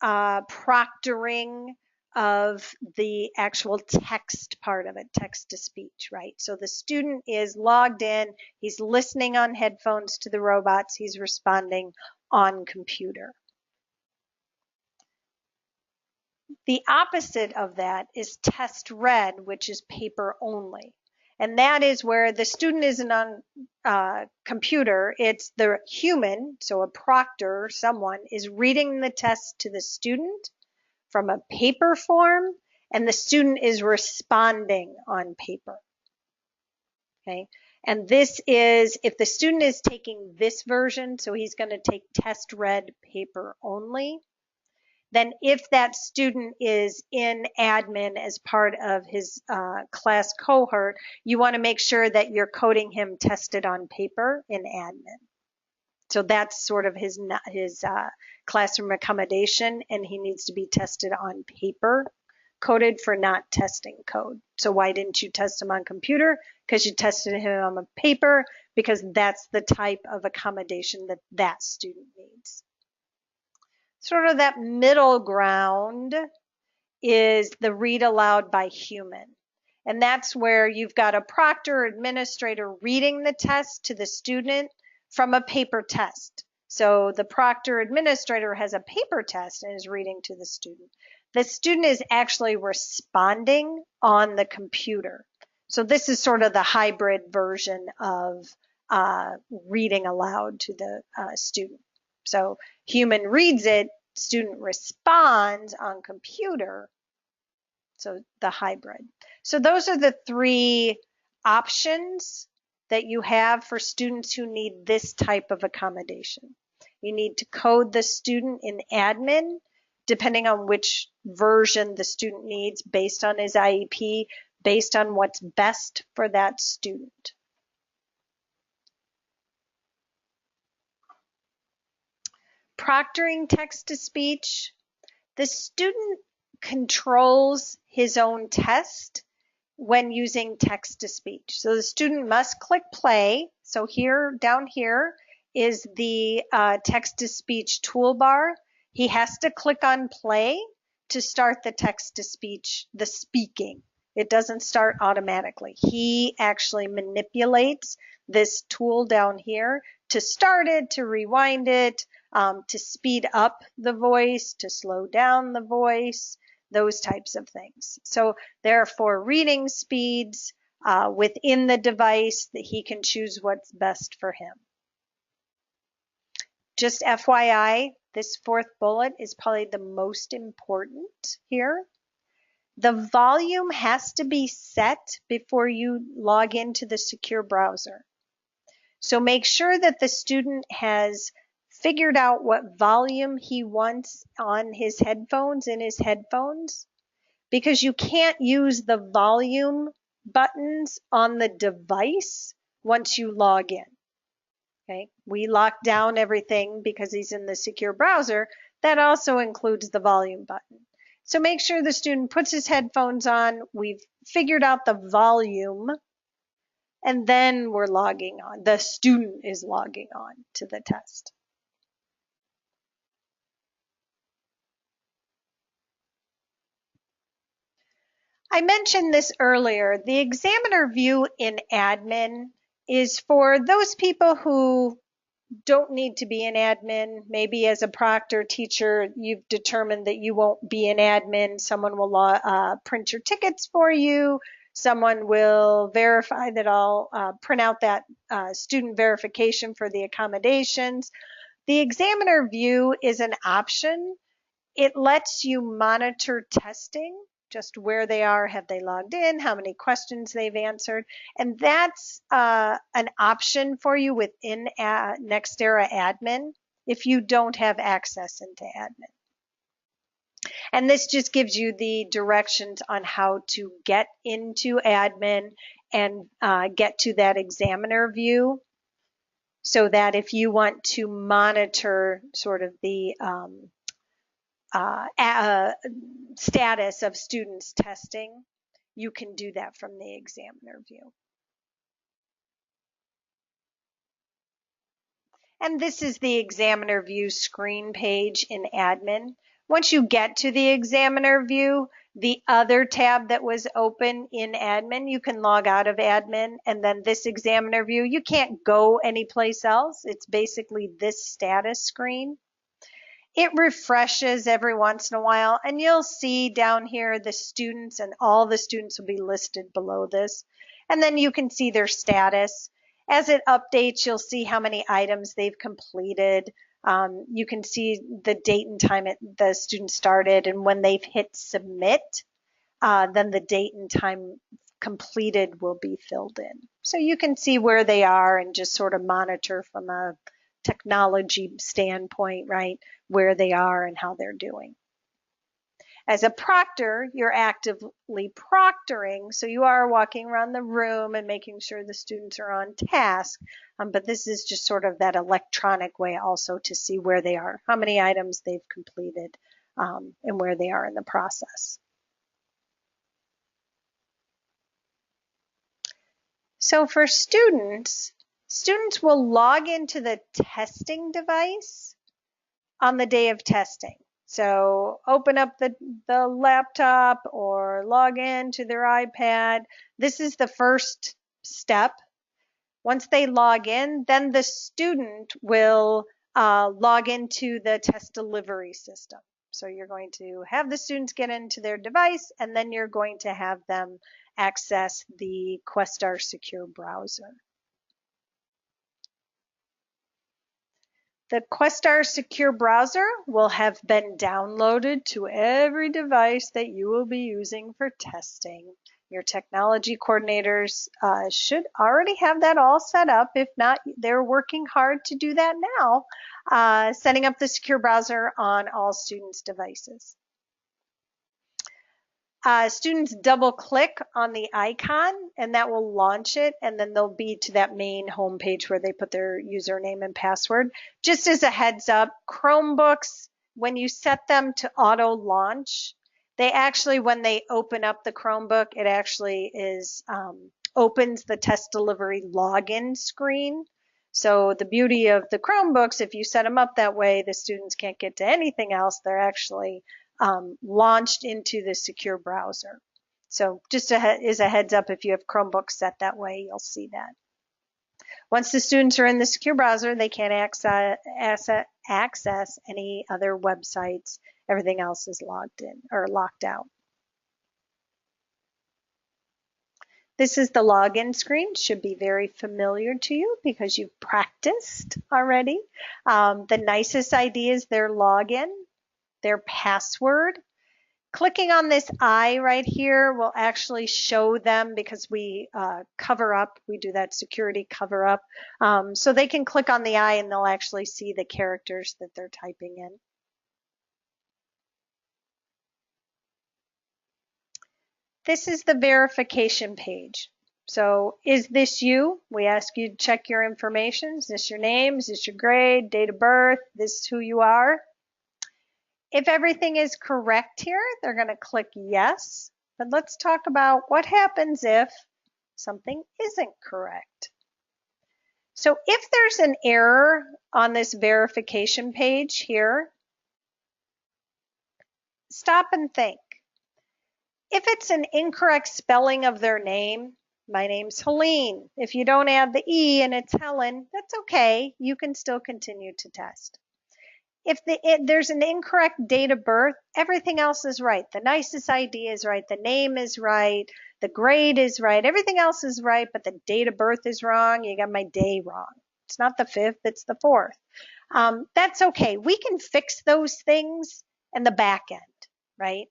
proctoring of the actual text part of it, text to speech, right? So the student is logged in, he's listening on headphones to the robots, he's responding on computer. The opposite of that is test read, which is paper only. And that is where the student isn't on computer, it's the human, so a proctor, someone, is reading the test to the student from a paper form, and the student is responding on paper. Okay, and this is, if the student is taking this version, so he's going to take test read paper only, then if that student is in admin as part of his class cohort, you want to make sure that you're coding him tested on paper in admin. So that's sort of his classroom accommodation, and he needs to be tested on paper, coded for not testing code. So why didn't you test him on computer? Because you tested him on paper, because that's the type of accommodation that that student needs. Sort of that middle ground is the read aloud by human. And that's where you've got a proctor or administrator reading the test to the student from a paper test. So the proctor administrator has a paper test and is reading to the student. The student is actually responding on the computer. So this is sort of the hybrid version of reading aloud to the student. So human reads it, student responds on computer. So the hybrid. So those are the 3 options that you have for students who need this type of accommodation. You need to code the student in admin, depending on which version the student needs, based on his IEP, based on what's best for that student. proctoring text-to-speech, the student controls his own test when using text-to-speech. So the student must click play. So here, down here, is the text-to-speech toolbar. He has to click on play to start the text-to-speech, the speaking. It doesn't start automatically. He actually manipulates this tool down here to start it, to rewind it, to speed up the voice, to slow down the voice, those types of things. So there are 4 reading speeds within the device that he can choose what's best for him. Just FYI, this 4th bullet is probably the most important here. The volume has to be set before you log into the secure browser. So make sure that the student has figured out what volume he wants on his headphones, because you can't use the volume buttons on the device once you log in. Okay, we lock down everything because he's in the secure browser. That also includes the volume button. So make sure the student puts his headphones on, we've figured out the volume, and then we're logging on. The student is logging on to the test. I mentioned this earlier. The examiner view in admin is for those people who don't need to be an admin. Maybe as a proctor teacher, you've determined that you won't be an admin. Someone will print your tickets for you. Someone will verify that I'll print out that student verification for the accommodations. The examiner view is an option. It lets you monitor testing, just where they are, have they logged in, how many questions they've answered. And that's an option for you within Nextera admin if you don't have access into admin. And this just gives you the directions on how to get into admin and get to that examiner view, so that if you want to monitor sort of the status of students testing, you can do that from the examiner view. And this is the examiner view screen page in admin. Once you get to the examiner view, the other tab that was open in admin, you can log out of admin, and then this examiner view, you can't go anyplace else. It's basically this status screen. It refreshes every once in a while, and you'll see down here the students, and all the students will be listed below this. And then you can see their status. As it updates, you'll see how many items they've completed. You can see the date and time the student started, and when they've hit submit, then the date and time completed will be filled in. So you can see where they are and just sort of monitor from a technology standpoint, right, where they are and how they're doing. As a proctor, you're actively proctoring, so you are walking around the room and making sure the students are on task, but this is just sort of that electronic way also to see where they are, how many items they've completed, and where they are in the process. So for students will log into the testing device on the day of testing. So open up the laptop or log in to their iPad. This is the first step. Once they log in, then the student will log into the test delivery system. So you're going to have the students get into their device, and then you're going to have them access the Questar secure browser. The Questar secure browser will have been downloaded to every device that you will be using for testing. Your technology coordinators should already have that all set up. If not, they're working hard to do that now, setting up the secure browser on all students' devices. students double click on the icon and that will launch it, and then they'll be to that main home page where they put their username and password. Just as a heads up, Chromebooks, when you set them to auto launch, they actually, when they open up the Chromebook, it actually opens the test delivery login screen. So the beauty of the Chromebooks, if you set them up that way, the students can't get to anything else. They're actually launched into the secure browser. So just as a heads up, if you have Chromebooks set that way, you'll see that. Once the students are in the secure browser, they can't access any other websites. Everything else is logged in or locked out. This is the login screen. Should be very familiar to you because you've practiced already. The nicest ID is their login, their password. Clicking on this eye right here will actually show them, because we cover up, we do that security cover up. So they can click on the eye and they'll actually see the characters that they're typing in. This is the verification page. So is this you? We ask you to check your information. Is this your name? Is this your grade, date of birth? This is who you are. If everything is correct here, they're going to click yes. But let's talk about what happens if something isn't correct. So if there's an error on this verification page here, stop and think. If it's an incorrect spelling of their name, my name's Helene. If you don't add the E and it's Helen, that's okay. You can still continue to test. If there's an incorrect date of birth, everything else is right. The nicest ID is right. The name is right. The grade is right. Everything else is right, but the date of birth is wrong. You got my day wrong. It's not the 5th, it's the 4th. That's okay. We can fix those things in the back end, right?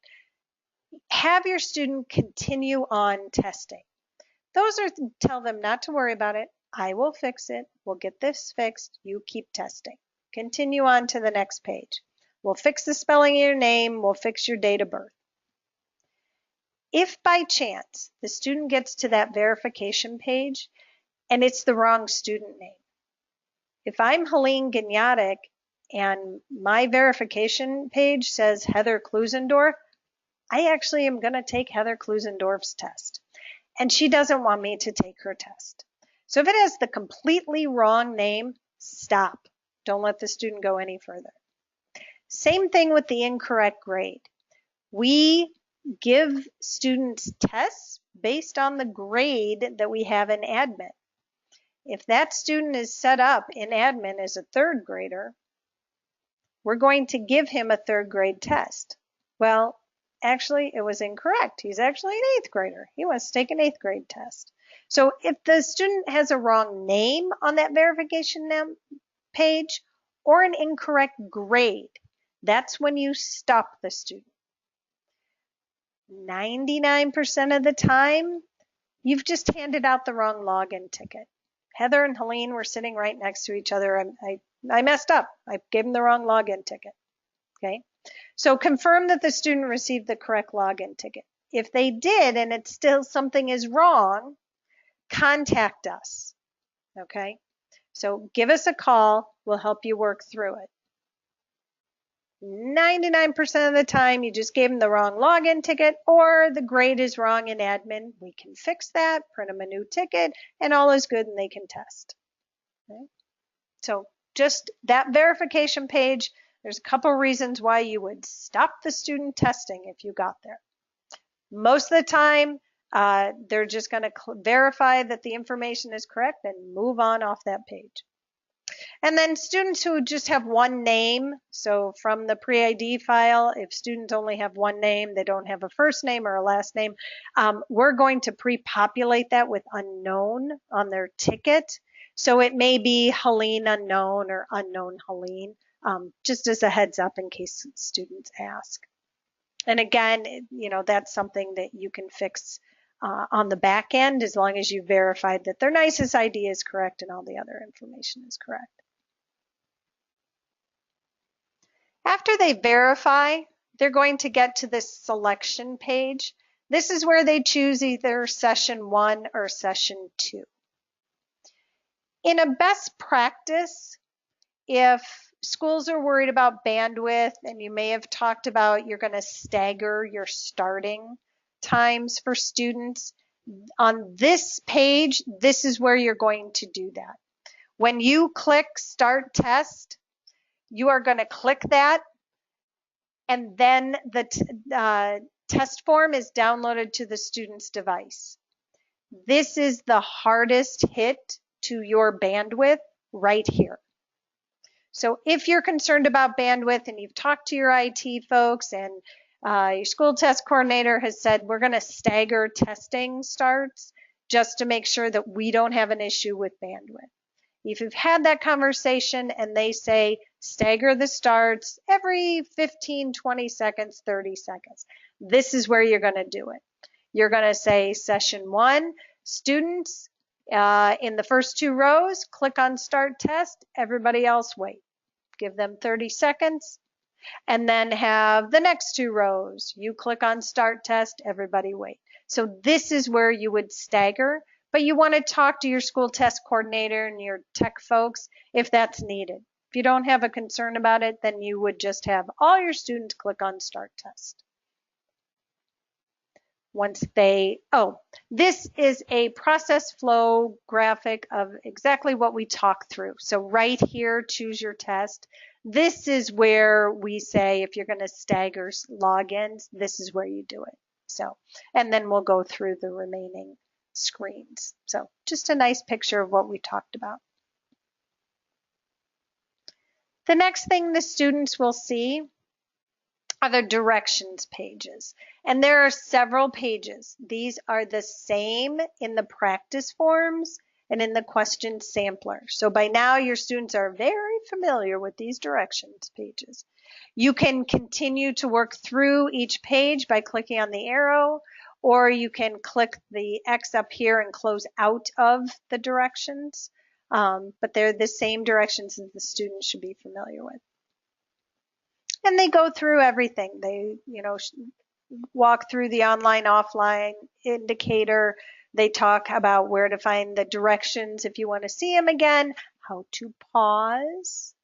Have your student continue on testing. Tell them not to worry about it. I will fix it. We'll get this fixed. You keep testing. Continue on to the next page. We'll fix the spelling of your name. We'll fix your date of birth. If by chance the student gets to that verification page and it's the wrong student name, if I'm Helene Gnyatic and my verification page says Heather Klusendorf, I actually am going to take Heather Klusendorf's test. And she doesn't want me to take her test. So if it has the completely wrong name, stop. Don't let the student go any further. Same thing with the incorrect grade. We give students tests based on the grade that we have in admin. If that student is set up in admin as a 3rd grader, we're going to give him a 3rd grade test. Well, actually, it was incorrect. He's actually an 8th grader. He wants to take an 8th grade test. So if the student has a wrong name on that verification page or an incorrect grade, that's when you stop the student. 99% of the time, you've just handed out the wrong login ticket. Heather and Helene were sitting right next to each other. I messed up. I gave them the wrong login ticket. Okay. So confirm that the student received the correct login ticket. If they did and it's still something is wrong, contact us. Okay. So give us a call. We'll help you work through it. 99% of the time, you just gave them the wrong login ticket or the grade is wrong in admin. We can fix that, print them a new ticket, and all is good and they can test. Okay? So just that verification page, there's a couple reasons why you would stop the student testing if you got there. Most of the time, they're just going to verify that the information is correct and move on off that page. And then students who just have one name, so from the pre-ID file, if students only have one name, they don't have a first name or a last name, we're going to pre-populate that with unknown on their ticket. So it may be Helene unknown or unknown Helene, just as a heads up in case students ask. And again, that's something that you can fix on the back end as long as you verified that their NYS ID is correct and all the other information is correct. After they verify, they're going to get to this selection page. This is where they choose either session 1 or session 2. In a best practice, if schools are worried about bandwidth, and you may have talked about you're going to stagger your starting times for students, on this page, this is where you're going to do that. When you click Start Test, you are going to click that, and then the test form is downloaded to the student's device. This is the hardest hit to your bandwidth right here. So if you're concerned about bandwidth and you've talked to your IT folks and your school test coordinator has said we're going to stagger testing starts just to make sure that we don't have an issue with bandwidth. If you've had that conversation and they say stagger the starts every 15, 20 seconds, 30 seconds, this is where you're going to do it. You're going to say session 1, students, in the first 2 rows, click on Start Test, everybody else wait. Give them 30 seconds, and then have the next 2 rows. You click on Start Test, everybody wait. So this is where you would stagger, but you want to talk to your school test coordinator and your tech folks if that's needed. If you don't have a concern about it, then you would just have all your students click on Start Test. Once they, this is a process flow graphic of exactly what we talked through. So right here, choose your test. This is where we say if you're going to stagger logins, this is where you do it. So, and then we'll go through the remaining screens. So just a nice picture of what we talked about. The next thing the students will see are the directions pages. And there are several pages. These are the same in the practice forms and in the question sampler. So by now your students are very familiar with these directions pages. You can continue to work through each page by clicking on the arrow, or you can click the X up here and close out of the directions. But they're the same directions that the students should be familiar with. And they go through everything. They, walk through the online, offline indicator. They talk about where to find the directions if you want to see them again, how to pause.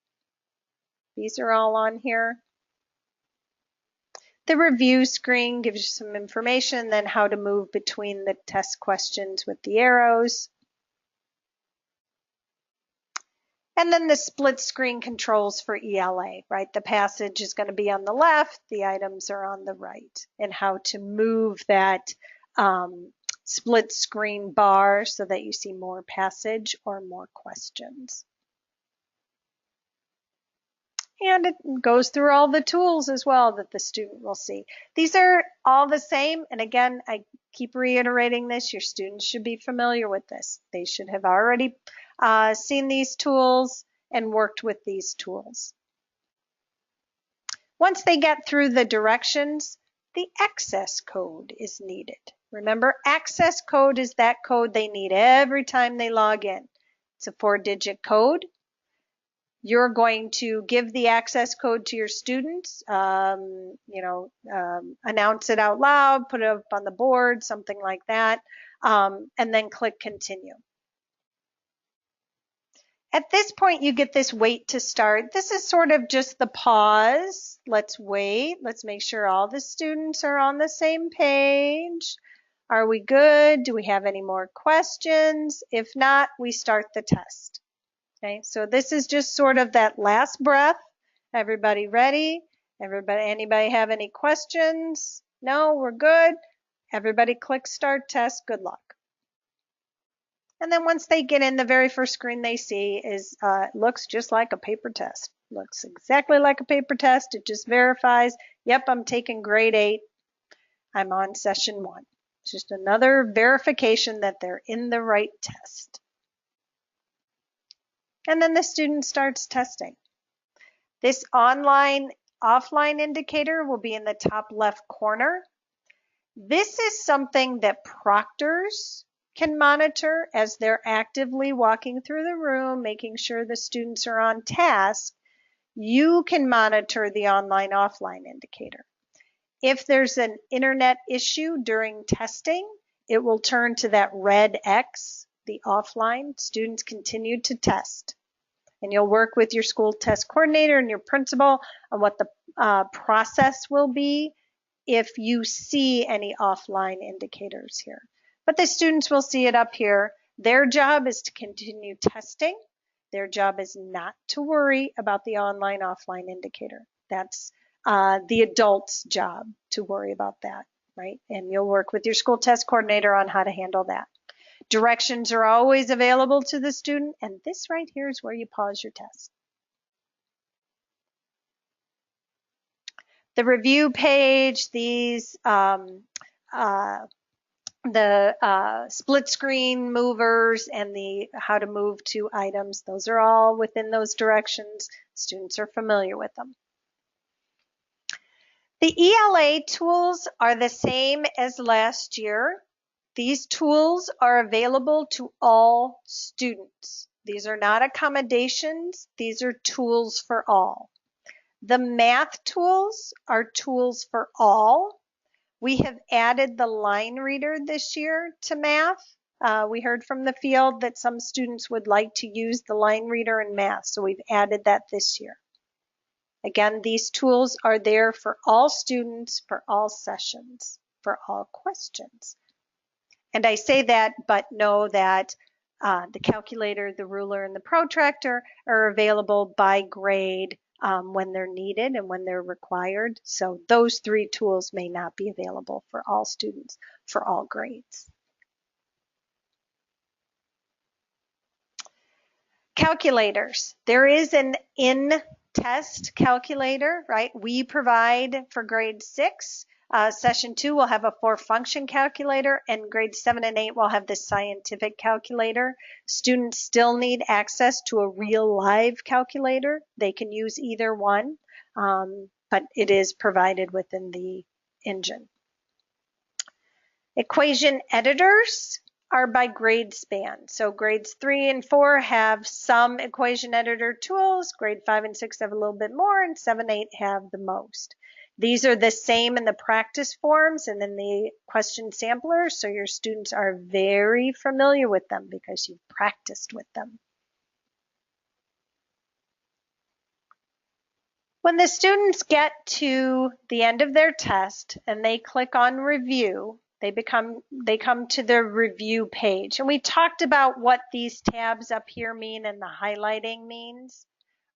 These are all on here. The review screen gives you some information, then how to move between the test questions with the arrows. And then the split screen controls for ELA, right? The passage is going to be on the left, the items are on the right, and how to move that split screen bar so that you see more passage or more questions. And it goes through all the tools as well that the student will see. These are all the same. And again, I keep reiterating this. Your students should be familiar with this. They should have already seen these tools and worked with these tools. Once they get through the directions, the access code is needed. Remember, access code is that code they need every time they log in. It's a 4-digit code. You're going to give the access code to your students, announce it out loud, put it up on the board, something like that, and then click continue. At this point, you get this wait to start. This is sort of just the pause. Let's wait. Let's make sure all the students are on the same page. Are we good? Do we have any more questions? If not, we start the test. Okay, so this is just sort of that last breath. Everybody ready? Anybody have any questions? No, we're good. Everybody click start test. Good luck. And then once they get in, the very first screen they see is looks just like a paper test. Looks exactly like a paper test. It just verifies, yep, I'm taking grade 8. I'm on session 1. It's just another verification that they're in the right test. And then the student starts testing. This online, offline indicator will be in the top left corner. This is something that proctors can monitor as they're actively walking through the room, making sure the students are on task. You can monitor the online, offline indicator. If there's an internet issue during testing, it will turn to that red X, the offline. Students continue to test. And you'll work with your school test coordinator and your principal on what the process will be if you see any offline indicators here. But the students will see it up here. Their job is to continue testing. Their job is not to worry about the online offline indicator. That's the adult's job to worry about that, right? And you'll work with your school test coordinator on how to handle that. Directions are always available to the student, and this right here is where you pause your test. The review page, these split screen movers and the how to move to items, those are all within those directions. Students are familiar with them. The ELA tools are the same as last year. These tools are available to all students. These are not accommodations. These are tools for all. The math tools are tools for all. We have added the line reader this year to math. We heard from the field that some students would like to use the line reader in math, so we've added that this year. Again, these tools are there for all students, for all sessions, for all questions. And I say that, but know that the calculator, the ruler, and the protractor are available by grade when they're needed and when they're required. So those three tools may not be available for all students, for all grades. Calculators. There is an in-test calculator, right? We provide for grade 6. Session 2 will have a 4-function calculator, and grade 7 and 8 will have the scientific calculator. Students still need access to a real live calculator. They can use either one, but it is provided within the engine. Equation editors are by grade span. So grades 3 and 4 have some equation editor tools. Grade 5 and 6 have a little bit more, and 7 and 8 have the most. These are the same in the practice forms and in the question samplers, so your students are very familiar with them because you've practiced with them. When the students get to the end of their test and they click on review, they come to the review page. And we talked about what these tabs up here mean and the highlighting means.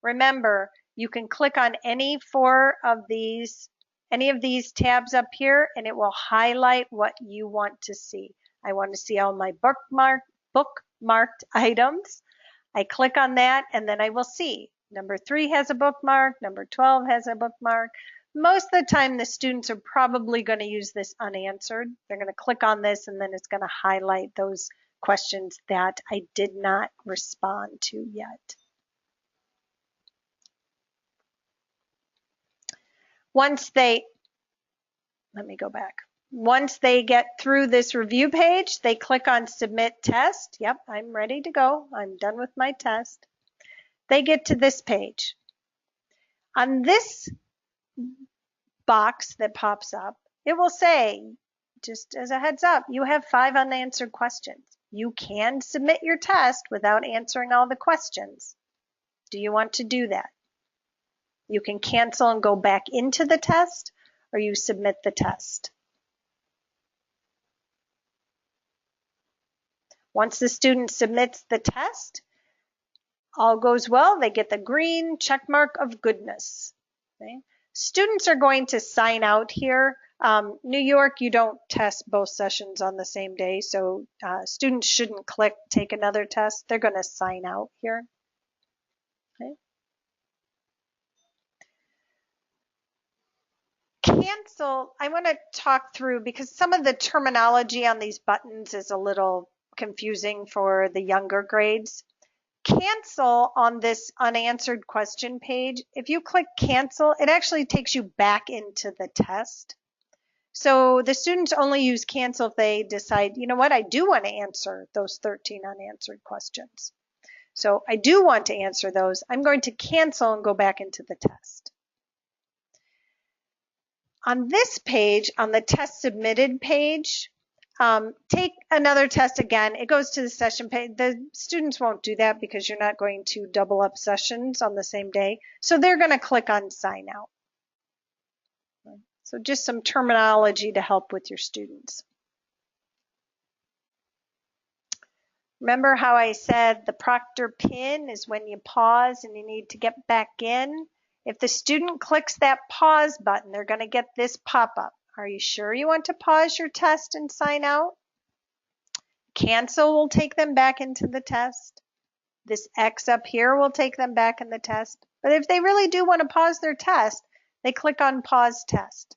Remember, you can click on any of these tabs up here, and it will highlight what you want to see. I want to see all my bookmarked items. I click on that, and then I will see. Number 3 has a bookmark. Number 12 has a bookmark. Most of the time, the students are probably going to use this unanswered. They're going to click on this, and then it's going to highlight those questions that I did not respond to yet. Once they get through this review page, they click on Submit Test. Yep, I'm ready to go. I'm done with my test. They get to this page. On this box that pops up, it will say, just as a heads up, you have 5 unanswered questions. You can submit your test without answering all the questions. Do you want to do that? You can cancel and go back into the test, or you submit the test. Once the student submits the test, all goes well, they get the green check mark of goodness. Okay? Students are going to sign out here. New York, you don't test both sessions on the same day, so students shouldn't click take another test. They're going to sign out here. Okay? Cancel, I want to talk through because some of the terminology on these buttons is a little confusing for the younger grades. Cancel on this unanswered question page, if you click cancel, it actually takes you back into the test. So the students only use cancel if they decide, you know what, I do want to answer those 13 unanswered questions. So I do want to answer those. I'm going to cancel and go back into the test. On this page, on the test submitted page, take another test again. It goes to the session page. The students won't do that because you're not going to double up sessions on the same day. So they're going to click on sign out. So just some terminology to help with your students. Remember how I said the Proctor pin is when you pause and you need to get back in? If the student clicks that pause button, they're going to get this pop-up. Are you sure you want to pause your test and sign out? Cancel will take them back into the test. This X up here will take them back in the test. But if they really do want to pause their test, they click on pause test.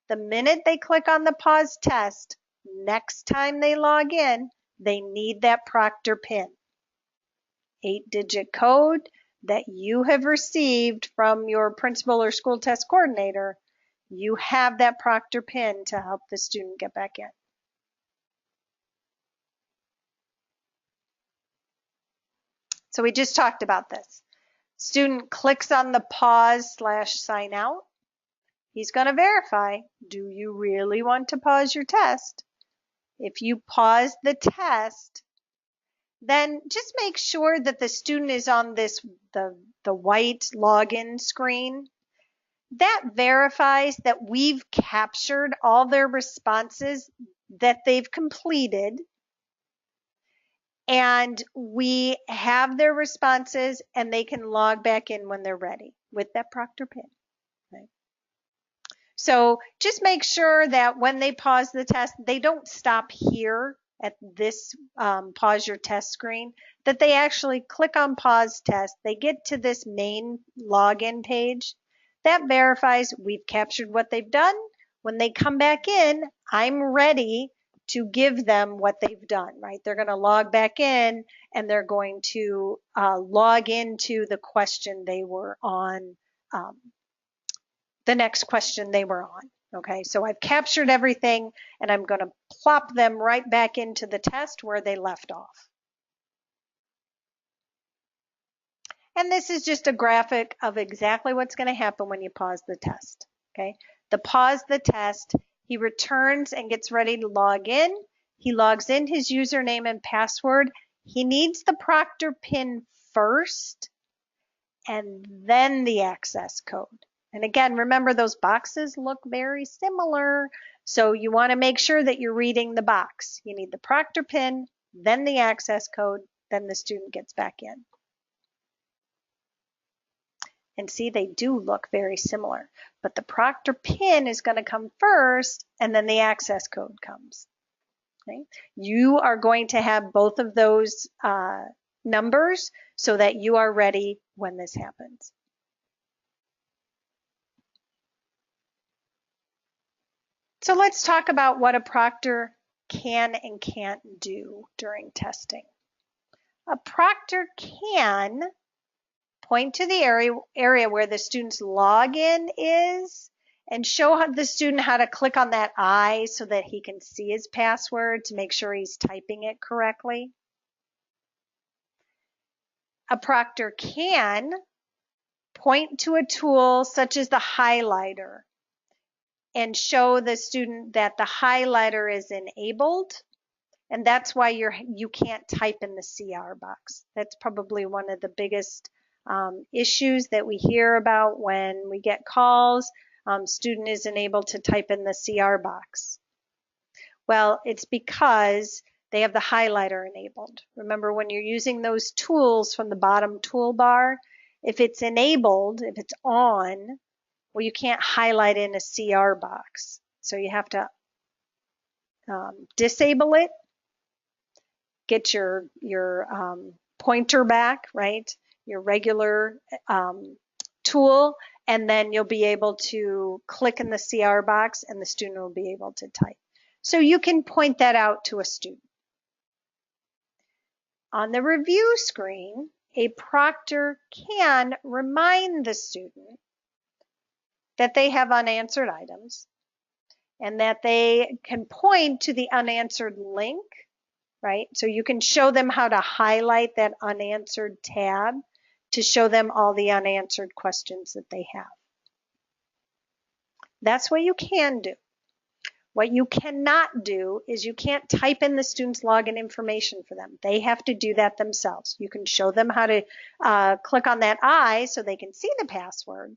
The minute they click on the pause test, next time they log in, they need that Proctor pin. 8-digit code that you have received from your principal or school test coordinator. You have that Proctor pin to help the student get back in. So we just talked about this. Student clicks on the pause/sign out. He's going to verify, do you really want to pause your test? If you pause the test, then just make sure that the student is on the white login screen. That verifies that we've captured all their responses that they've completed, and we have their responses and they can log back in when they're ready with that Proctor pin. Okay. So just make sure that when they pause the test, they don't stop here at this pause your test screen, that they actually click on pause test. They get to this main login page. That verifies we've captured what they've done. When they come back in, I'm ready to give them what they've done, right? They're going to log back in and they're going to log into the question they were on, the next question they were on. Okay, so I've captured everything and I'm going to plop them right back into the test where they left off. And this is just a graphic of exactly what's going to happen when you pause the test. Okay, the pause the test, he returns and gets ready to log in. He logs in his username and password. He needs the Proctor pin first and then the access code. And again, remember those boxes look very similar. So you want to make sure that you're reading the box. You need the Proctor pin, then the access code, then the student gets back in. And see, they do look very similar, but the Proctor pin is going to come first and then the access code comes. Okay? You are going to have both of those numbers so that you are ready when this happens. So let's talk about what a Proctor can and can't do during testing. A Proctor can point to the area where the student's login is and show the student how to click on that I so that he can see his password to make sure he's typing it correctly. A Proctor can point to a tool such as the highlighter and show the student that the highlighter is enabled, and that's why you can't type in the CR box. That's probably one of the biggest issues that we hear about when we get calls. Student isn't able to type in the CR box. Well, it's because they have the highlighter enabled. Remember, when you're using those tools from the bottom toolbar, if it's enabled, if it's on, well, you can't highlight in a CR box. So you have to disable it, get your pointer back, right? Your regular tool, and then you'll be able to click in the CR box and the student will be able to type. So you can point that out to a student. On the review screen, a Proctor can remind the student that they have unanswered items and that they can point to the unanswered link, right? So you can show them how to highlight that unanswered tab to show them all the unanswered questions that they have. That's what you can do. What you cannot do is you can't type in the student's login information for them. They have to do that themselves. You can show them how to click on that I so they can see the password,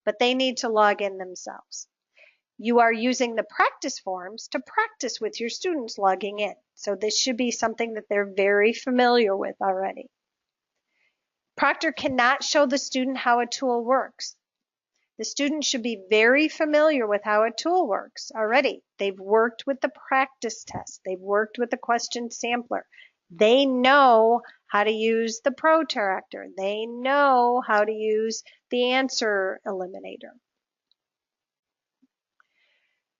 but they need to log in themselves. You are using the practice forms to practice with your students logging in. So this should be something that they're very familiar with already. Proctor cannot show the student how a tool works. The student should be very familiar with how a tool works already. They've worked with the practice test. They've worked with the question sampler. They know how to use the protractor. They know how to use the answer eliminator.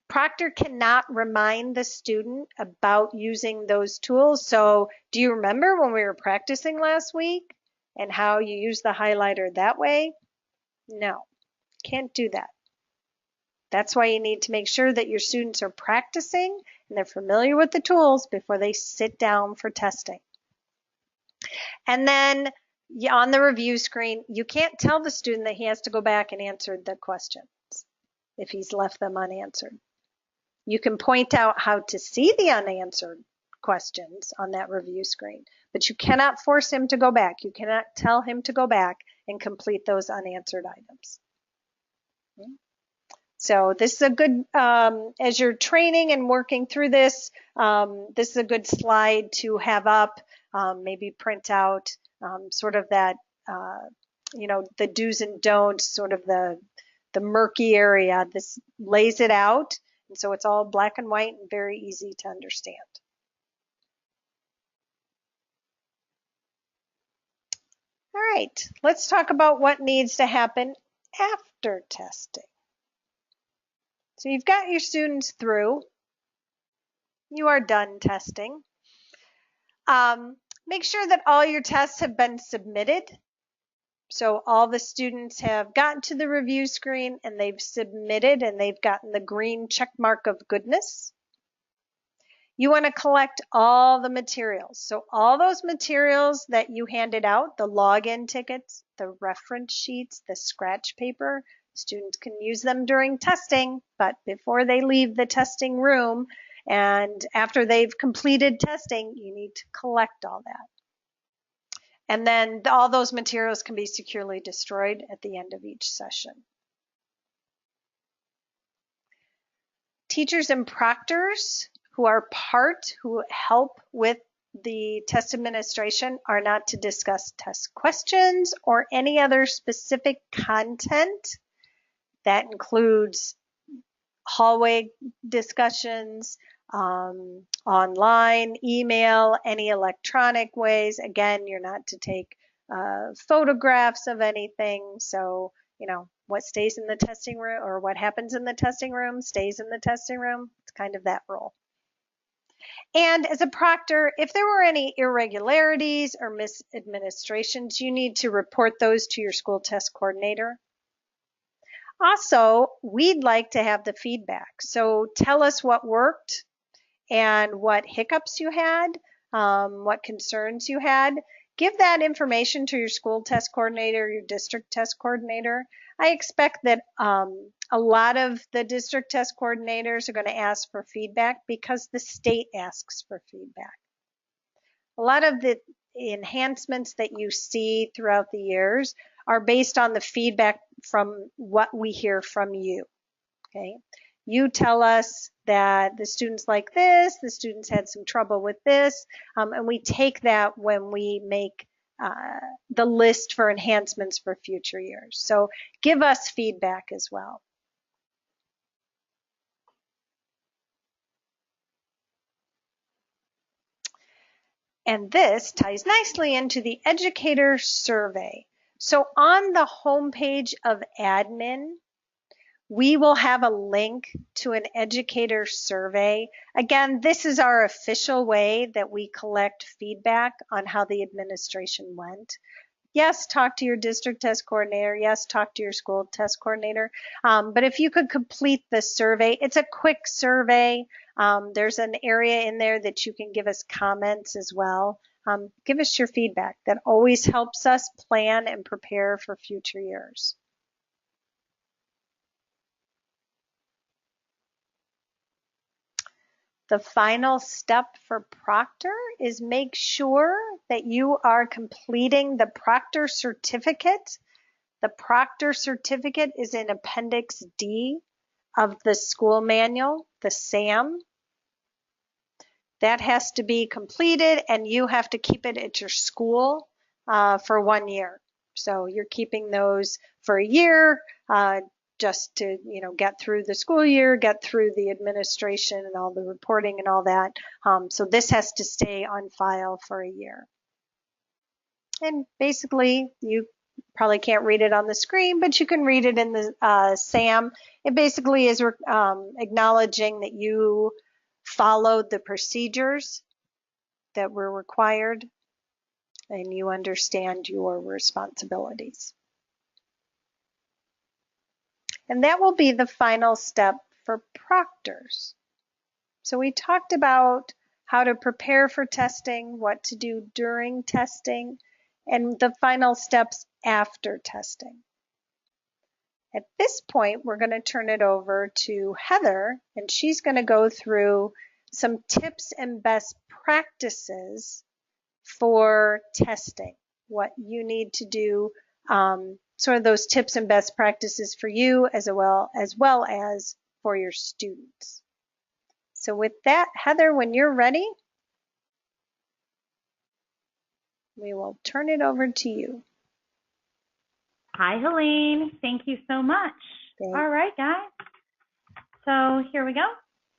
Proctor cannot remind the student about using those tools. So do you remember when we were practicing last week and how you use the highlighter that way? No. Can't do that. That's why you need to make sure that your students are practicing and they're familiar with the tools before they sit down for testing. And then on the review screen, you can't tell the student that he has to go back and answer the questions if he's left them unanswered. You can point out how to see the unanswered questions on that review screen, but you cannot force him to go back. You cannot tell him to go back and complete those unanswered items. So this is a good, as you're training and working through this, this is a good slide to have up, maybe print out sort of that, the do's and don'ts, sort of the murky area. This lays it out, and so it's all black and white and very easy to understand. All right, let's talk about what needs to happen after testing. So you've got your students through. You are done testing. Make sure that all your tests have been submitted. So all the students have gotten to the review screen and they've submitted and they've gotten the green check mark of goodness. You want to collect all the materials. So all those materials that you handed out, the login tickets, the reference sheets, the scratch paper, students can use them during testing, but before they leave the testing room and after they've completed testing, you need to collect all that. And then all those materials can be securely destroyed at the end of each session. Teachers and proctors who help with the test administration are not to discuss test questions or any other specific content. That includes hallway discussions, online, email, any electronic ways. Again, you're not to take photographs of anything. So, what stays in the testing room or what happens in the testing room stays in the testing room. It's kind of that rule. And as a proctor, if there were any irregularities or misadministrations, you need to report those to your school test coordinator. Also, we'd like to have the feedback. So tell us what worked and what hiccups you had, what concerns you had. Give that information to your school test coordinator, your district test coordinator. I expect that a lot of the district test coordinators are going to ask for feedback because the state asks for feedback. A lot of the enhancements that you see throughout the years are based on the feedback from what we hear from you. Okay, you tell us that the students like this, the students had some trouble with this, and we take that when we make the list for enhancements for future years. So give us feedback as well. And this ties nicely into the educator survey. So on the homepage of admin, we will have a link to an educator survey. Again, this is our official way that we collect feedback on how the administration went. Yes, talk to your district test coordinator. Yes, talk to your school test coordinator. But if you could complete the survey, it's a quick survey. There's an area in there that you can give us comments as well. Give us your feedback. That always helps us plan and prepare for future years. The final step for Proctor is make sure that you are completing the Proctor certificate. The Proctor certificate is in Appendix D of the school manual, the SAM. That has to be completed, and you have to keep it at your school for 1 year. So you're keeping those for a year just to, get through the school year, get through the administration and all the reporting and all that. So this has to stay on file for a year. And basically, you probably can't read it on the screen, but you can read it in the SAM. It basically is acknowledging that you followed the procedures that were required and you understand your responsibilities. And that will be the final step for proctors. So we talked about how to prepare for testing, what to do during testing, and the final steps after testing. At this point, we're going to turn it over to Heather, and she's going to go through some tips and best practices for testing, what you need to do, sort of those tips and best practices for you as well as for your students. So with that, Heather, when you're ready, we will turn it over to you. Hi, Helene. Thank you so much. Thanks. All right, guys. So here we go.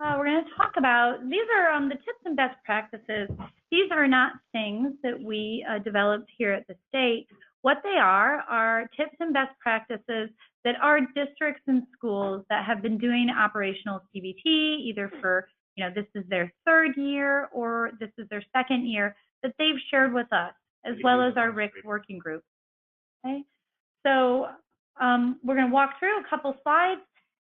We're going to talk about, these are the tips and best practices. These are not things that we developed here at the state. What they are tips and best practices that our districts and schools that have been doing operational CBT, either for, this is their third year or this is their second year, that they've shared with us, as well as our RIC working group. Okay? So we're going to walk through a couple slides,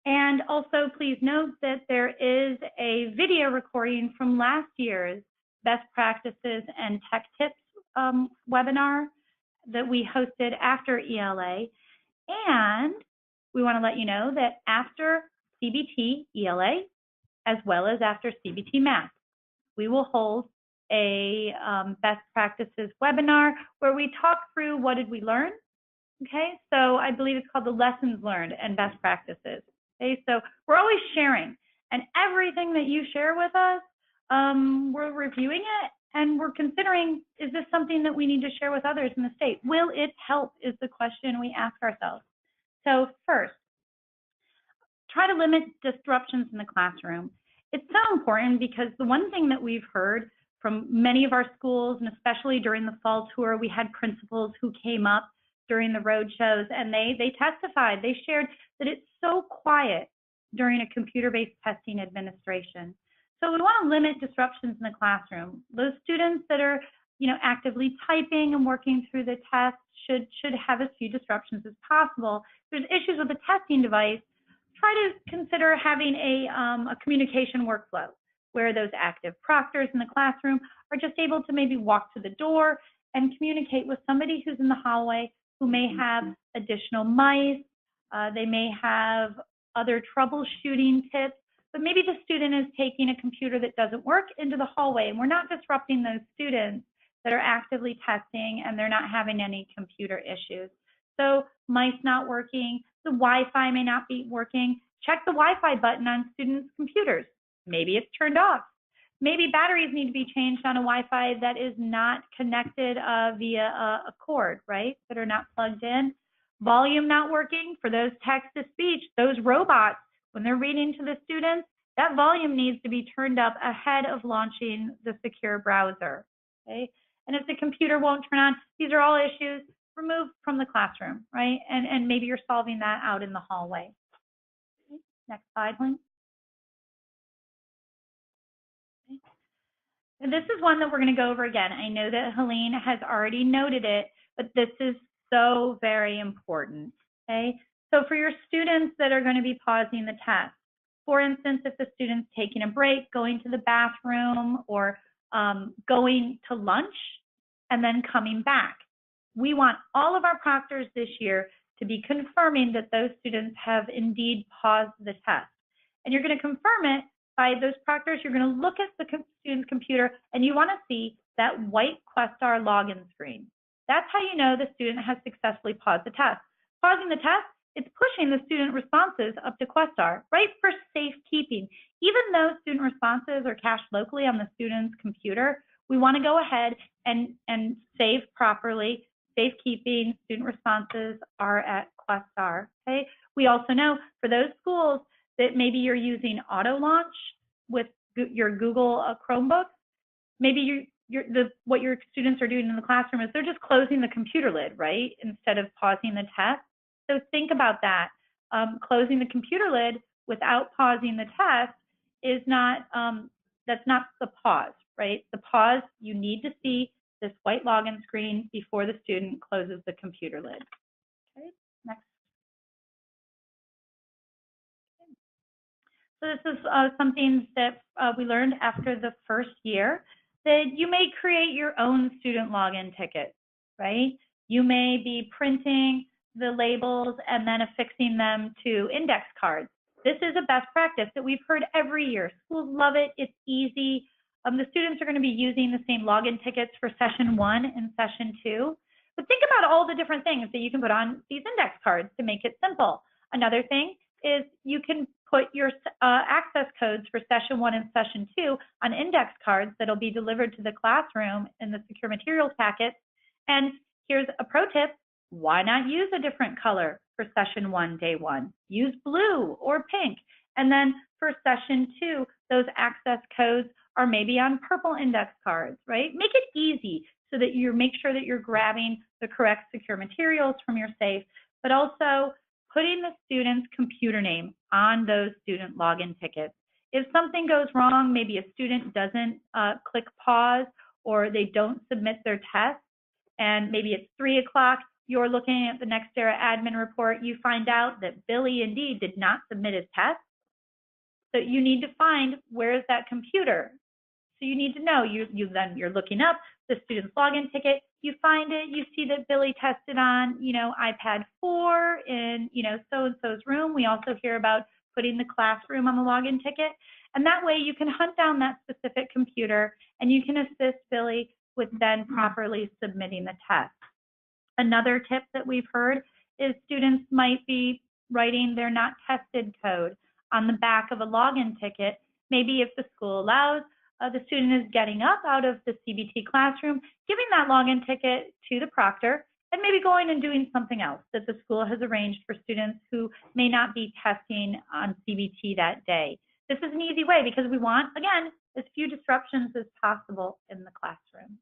and also please note that there is a video recording from last year's Best Practices and Tech Tips webinar that we hosted after ELA, and we want to let you know that after CBT ELA, as well as after CBT Math, we will hold a Best Practices webinar where we talk through what did we learn. Okay, so I believe it's called the Lessons Learned and Best Practices. Okay, so we're always sharing, and everything that you share with us, we're reviewing it and we're considering, is this something that we need to share with others in the state? Will it help is the question we ask ourselves. So first, try to limit disruptions in the classroom. It's so important because the one thing that we've heard from many of our schools, and especially during the fall tour, we had principals who came up during the road shows, and they testified, they shared that it's so quiet during a computer-based testing administration. So we want to limit disruptions in the classroom. Those students that are, actively typing and working through the test should have as few disruptions as possible. If there's issues with the testing device, try to consider having a communication workflow where those active proctors in the classroom are just able to maybe walk to the door and communicate with somebody who's in the hallway who may have additional mice, they may have other troubleshooting tips, but maybe the student is taking a computer that doesn't work into the hallway, and we're not disrupting those students that are actively testing and they're not having any computer issues. So mice not working, the Wi-Fi may not be working, check the Wi-Fi button on students' computers. Maybe it's turned off. Maybe batteries need to be changed on a Wi-Fi that is not connected via a cord, right? That are not plugged in. Volume not working for those text-to-speech, those robots, when they're reading to the students, that volume needs to be turned up ahead of launching the secure browser, okay? And if the computer won't turn on, these are all issues removed from the classroom, right? And maybe you're solving that out in the hallway. Okay. Next slide, please. Okay. And this is one that we're going to go over again. I know that Helene has already noted it, but this is so very important, okay? So for your students that are going to be pausing the test, for instance, if the student's taking a break, going to the bathroom, or going to lunch and then coming back, we want all of our proctors this year to be confirming that those students have indeed paused the test. And you're going to confirm it by those proctors, you're going to look at the student's computer and you want to see that white Questar login screen. That's how you know the student has successfully paused the test. Pausing the test, it's pushing the student responses up to Questar, right, for safekeeping. Even though student responses are cached locally on the student's computer, we want to go ahead and save properly. Safekeeping student responses are at Questar, okay? We also know for those schools that maybe you're using auto launch with your Google Chromebook, maybe what your students are doing in the classroom is they're just closing the computer lid, right, instead of pausing the test. So think about that. Closing the computer lid without pausing the test is not, that's not the pause, right? The pause, you need to see this white login screen before the student closes the computer lid. Okay, next. So this is something that we learned after the first year, that you may create your own student login ticket, right? You may be printing the labels and then affixing them to index cards. This is a best practice that we've heard every year. Schools love it. It's easy. The students are going to be using the same login tickets for session 1 and session 2. But think about all the different things that you can put on these index cards to make it simple. Another thing is you can put your access codes for session 1 and session 2 on index cards that'll be delivered to the classroom in the secure materials packet. And here's a pro tip. Why not use a different color for session 1, day 1? Use blue or pink. And then for session 2, those access codes are maybe on purple index cards, right? Make it easy so that you make sure that you're grabbing the correct secure materials from your safe, but also putting the student's computer name on those student login tickets. If something goes wrong, maybe a student doesn't click pause or they don't submit their test, and maybe it's 3 o'clock, you're looking at the NextEra admin report, you find out that Billy indeed did not submit his test. So you need to find where is that computer. So you need to know, you're looking up the student's login ticket, you find it, you see that Billy tested on, iPad 4 in, so-and-so's room. We also hear about putting the classroom on the login ticket. And that way you can hunt down that specific computer and you can assist Billy with then properly submitting the test. Another tip that we've heard is students might be writing their not tested code on the back of a login ticket. Maybe if the school allows, the student is getting up out of the CBT classroom, giving that login ticket to the proctor, and maybe going and doing something else that the school has arranged for students who may not be testing on CBT that day. This is an easy way because we want, again, as few disruptions as possible in the classroom.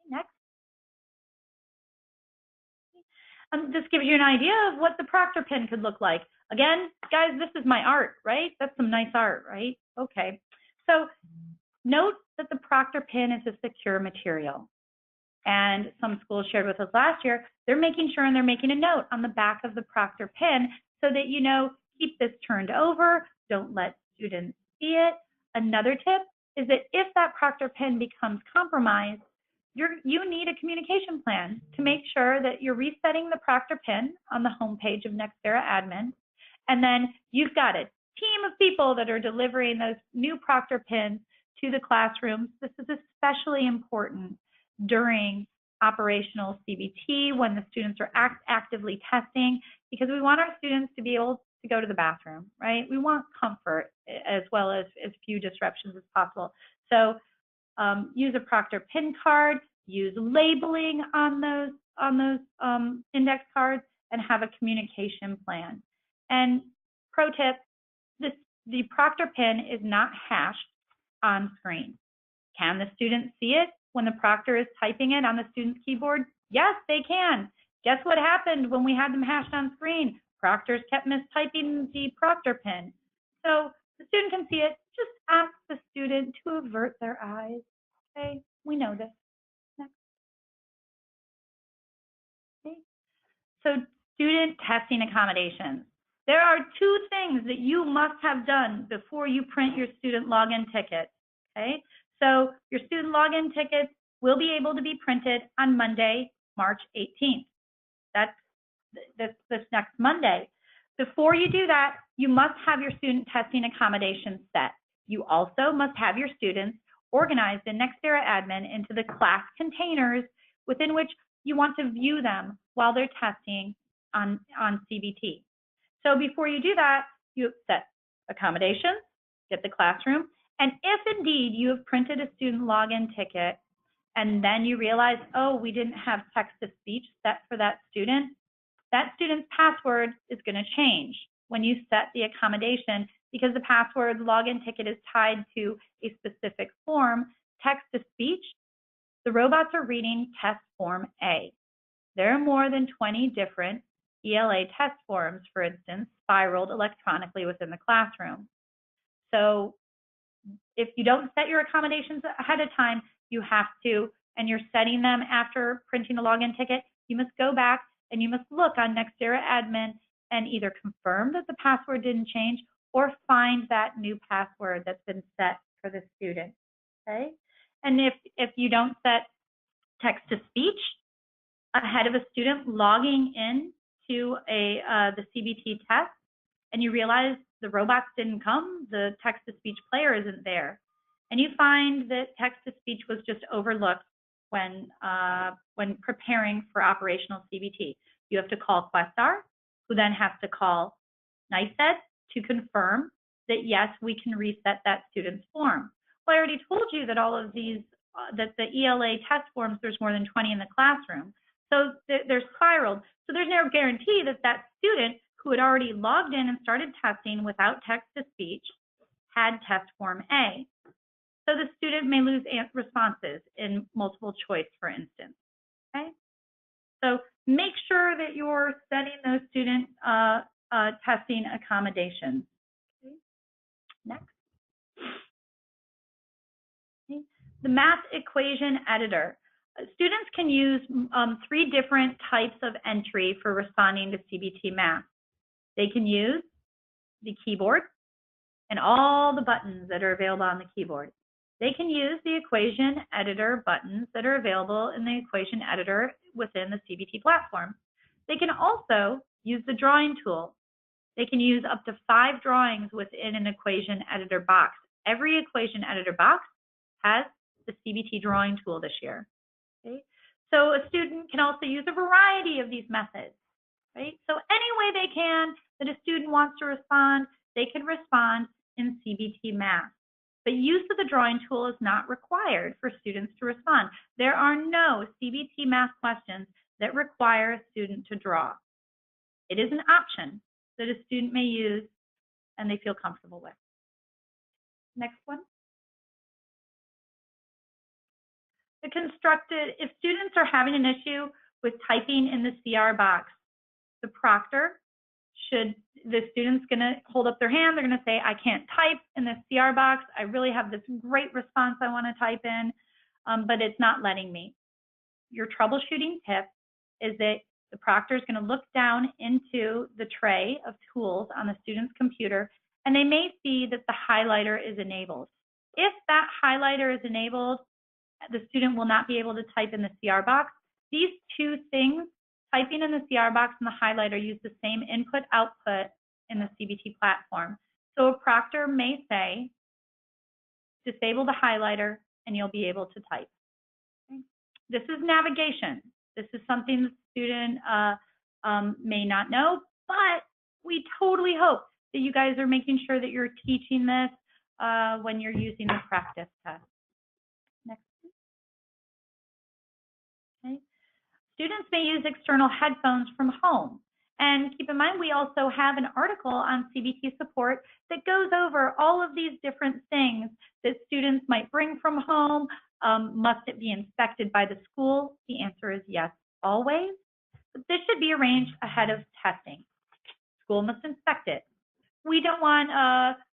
Next. This gives you an idea of what the proctor pin could look like. Again, guys, this is my art, right? That's some nice art, right? Okay. So note that the proctor pin is a secure material. And some schools shared with us last year, they're making sure and they're making a note on the back of the proctor pin so that, keep this turned over, don't let students see it. Another tip is that if that proctor pin becomes compromised, you need a communication plan to make sure that you're resetting the proctor pin on the homepage of NextEra admin. And then you've got a team of people that are delivering those new proctor pins to the classrooms. This is especially important during operational CBT when the students are actively testing, because we want our students to be able to go to the bathroom, right? We want comfort as well as few disruptions as possible. So use a proctor pin card, use labeling on those index cards, and have a communication plan. And pro tip, the proctor pin is not hashed on screen. Can the student see it when the proctor is typing it on the student's keyboard? Yes, they can. Guess what happened when we had them hashed on screen? Proctors kept mistyping the proctor pin. So the student can see it. Just ask the student to avert their eyes. Okay, we know this. Next. Okay. So student testing accommodations. There are 2 things that you must have done before you print your student login ticket. Okay, so your student login tickets will be able to be printed on Monday, March 18th. That's this next Monday. Before you do that, you must have your student testing accommodations set. You also must have your students organized in Nextera Admin into the class containers within which you want to view them while they're testing on CBT. So before you do that, you set accommodations, get the classroom, and if indeed you have printed a student login ticket and then you realize, oh, we didn't have text-to-speech set for that student's password is going to change when you set the accommodation, because the password login ticket is tied to a specific form, text-to-speech. The robots are reading test form A. There are more than 20 different ELA test forms, for instance, spiraled electronically within the classroom. So if you don't set your accommodations ahead of time, you have to, and you're setting them after printing a login ticket, you must go back and you must look on Nextera Admin and either confirm that the password didn't change or find that new password that's been set for the student, okay? And if you don't set text-to-speech ahead of a student logging in to the CBT test, and you realize the robots didn't come, the text-to-speech player isn't there, and you find that text-to-speech was just overlooked when preparing for operational CBT. You have to call Questar, who then has to call NYS to confirm that yes, we can reset that student's form. Well, I already told you that all of these, that the ELA test forms, there's more than 20 in the classroom. So they're spiraled. So there's no guarantee that that student who had already logged in and started testing without text-to-speech had test form A. So the student may lose responses in multiple choice, for instance, okay? So make sure that you're setting those student testing accommodations. Okay. Next. Okay. The math equation editor. Students can use 3 different types of entry for responding to CBT math. They can use the keyboard and all the buttons that are available on the keyboard. They can use the equation editor buttons that are available in the equation editor within the CBT platform. They can also use the drawing tool. They can use up to 5 drawings within an equation editor box. Every equation editor box has the CBT drawing tool this year. Okay? So a student can also use a variety of these methods. Right? So any way they can that a student wants to respond, they can respond in CBT math. But use of the drawing tool is not required for students to respond. There are no CBT math questions that require a student to draw. It is an option that a student may use and they feel comfortable with. Next one. If students are having an issue with typing in the CR box, the proctor the student's going to hold up their hand. They're going to say, I can't type in this CR box. I really have this great response I want to type in, but it's not letting me. Your troubleshooting tip is that the proctor is going to look down into the tray of tools on the student's computer, and they may see that the highlighter is enabled. If that highlighter is enabled, the student will not be able to type in the CR box. These 2 things, typing in the CR box and the highlighter, use the same input-output in the CBT platform. So a proctor may say, disable the highlighter and you'll be able to type. Okay. This is navigation. This is something the student may not know, but we totally hope that you guys are making sure that you're teaching this when you're using the practice test. Next. Okay. Students may use external headphones from home. And keep in mind, we also have an article on CBT support that goes over all of these different things that students might bring from home. Must it be inspected by the school? The answer is yes, always. But this should be arranged ahead of testing. School must inspect it. We don't want,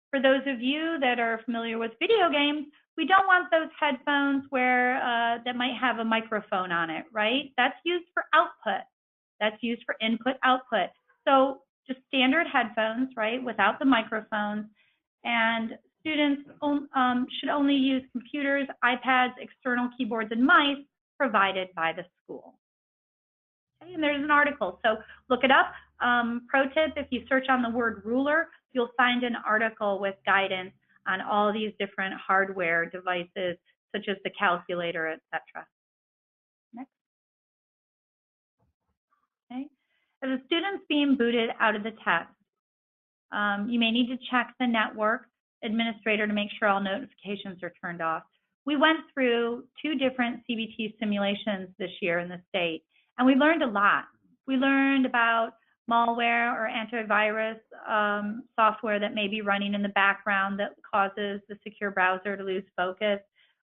for those of you that are familiar with video games, we don't want those headphones where that might have a microphone on it, right? That's used for output. That's used for input-output. So just standard headphones, right, without the microphones. And students should only use computers, iPads, external keyboards, and mice provided by the school. Okay, and there's an article, so look it up. Pro tip, if you search on the word ruler, you'll find an article with guidance on all these different hardware devices, such as the calculator, etc. Next. Okay. As a student's being booted out of the test, you may need to check the network administrator to make sure all notifications are turned off. We went through 2 different CBT simulations this year in the state, and we learned a lot. We learned about malware or antivirus software that may be running in the background that causes the secure browser to lose focus.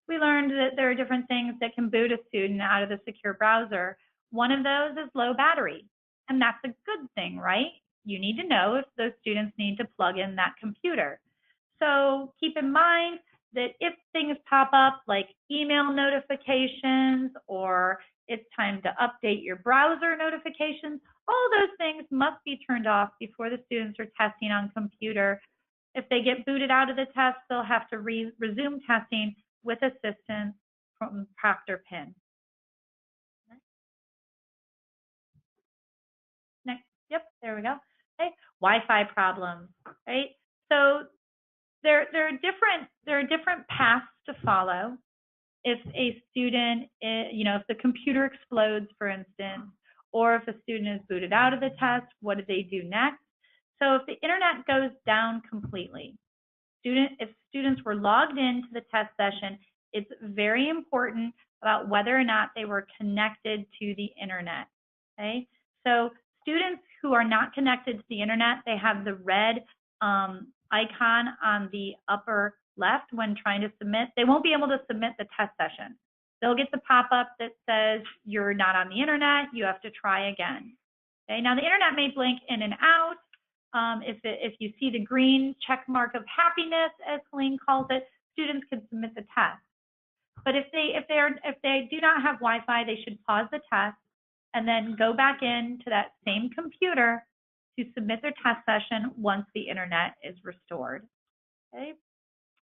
We learned that there are different things that can boot a student out of the secure browser. One of those is low battery, and that's a good thing, right? You need to know if those students need to plug in that computer. So keep in mind that if things pop up like email notifications or it's time to update your browser notifications, all those things must be turned off before the students are testing on computer. If they get booted out of the test, they'll have to resume testing with assistance from Proctor PIN. Next, yep, there we go. Okay, Wi-Fi problems, right? So there are different paths to follow. If a student, if the computer explodes, for instance, or if a student is booted out of the test, what do they do next? So if the internet goes down completely, if students were logged into the test session, it's very important about whether or not they were connected to the internet, okay? So students who are not connected to the internet, they have the red icon on the upper left when trying to submit. They won't be able to submit the test session. They'll get the pop-up that says you're not on the internet, you have to try again. Okay, now the internet may blink in and out. If you see the green check mark of happiness, as Helene calls it, students can submit the test. But if they do not have Wi-Fi, they should pause the test and then go back into that same computer to submit their test session once the internet is restored. Okay?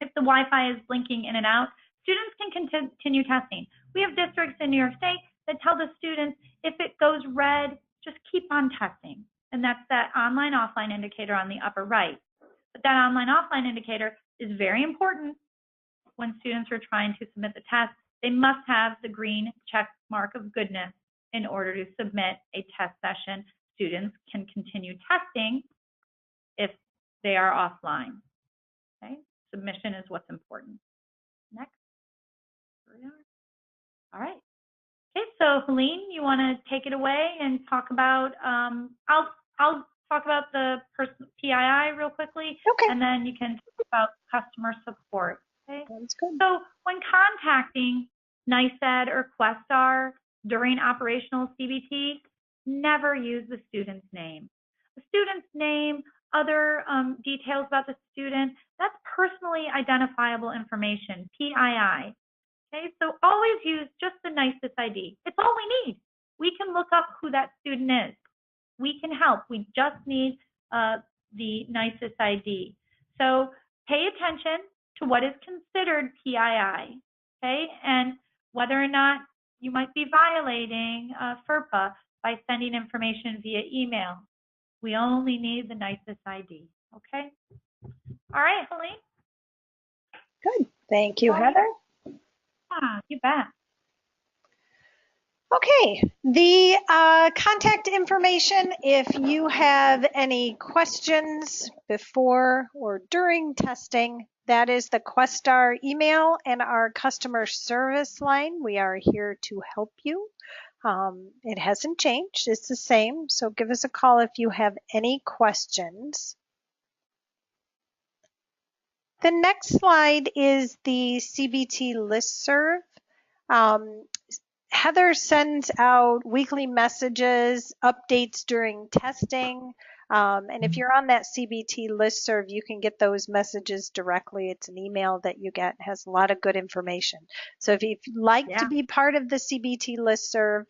If the Wi-Fi is blinking in and out, students can continue testing. We have districts in New York State that tell the students if it goes red, just keep on testing. And that's that online-offline indicator on the upper right. But that online-offline indicator is very important when students are trying to submit the test. They must have the green check mark of goodness in order to submit a test session. Students can continue testing if they are offline. Okay? Submission is what's important. Next. Here we are. All right. Okay, so Helene, you want to take it away and talk about, I'll talk about the PII real quickly, okay, and then you can talk about customer support. Okay. Sounds good. So when contacting NYS or Questar during operational CBT, never use the student's name. The student's name, other details about the student, that's personally identifiable information, PII. Okay, so always use just the NYS ID. It's all we need. We can look up who that student is. We can help. We just need the NYS ID. So pay attention to what is considered PII, okay, and whether or not you might be violating FERPA by sending information via email. We only need the NYS ID, okay? All right, Helene. Good. Thank you, Heather. You bet. Okay, the contact information, if you have any questions before or during testing, that is the Questar email and our customer service line. We are here to help you. It hasn't changed, it's the same, so give us a call if you have any questions. The next slide is the CBT listserv. Heather sends out weekly messages, updates during testing, and if you're on that CBT listserv, you can get those messages directly. It's an email that you get, has a lot of good information. So if you'd like to be part of the CBT listserv,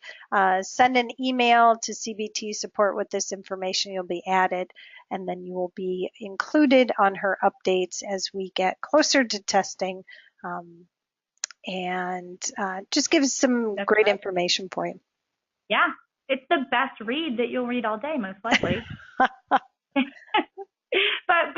send an email to CBT support with this information. You'll be added, and then you will be included on her updates as we get closer to testing. And just gives some great information for you. Yeah, it's the best read that you'll read all day, most likely. But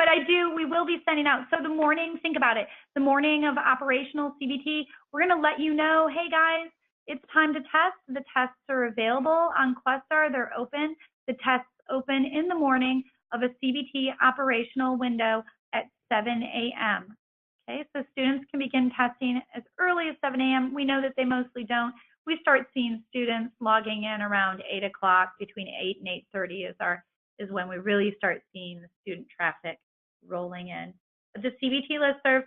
we will be sending out. So the morning, think about it. The morning of operational CBT, we're going to let you know, hey guys, it's time to test. The tests are available on Questar. They're open. The tests open in the morning of a CBT operational window at 7 a.m. Okay, so students can begin testing as early as 7 a.m. We know that they mostly don't. We start seeing students logging in around 8 o'clock, between 8 and 8:30 is when we really start seeing the student traffic rolling in. But the CBT listserv,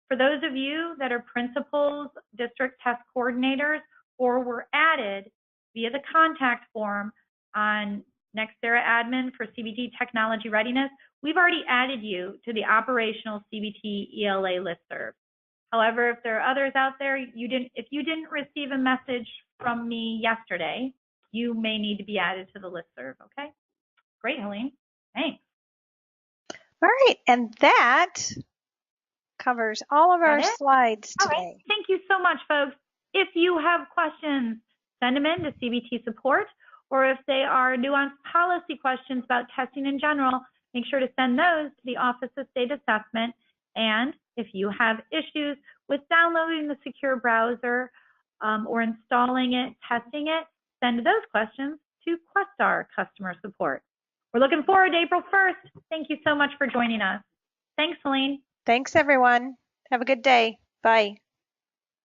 for those of you that are principals, district test coordinators, or were added via the contact form on Nextera admin for CBT technology readiness, we've already added you to the operational CBT ELA listserv. However, if there are others out there, if you didn't receive a message from me yesterday, you may need to be added to the listserv, okay? Great, Helene. Thanks. All right, and that covers all of our slides today. All right. Thank you so much, folks. If you have questions, send them in to CBT support, or if they are nuanced policy questions about testing in general, make sure to send those to the Office of State Assessment. And if you have issues with downloading the secure browser or installing it, testing it, send those questions to Questar customer support. We're looking forward to April 1st. Thank you so much for joining us. Thanks, Helene. Thanks, everyone. Have a good day. Bye.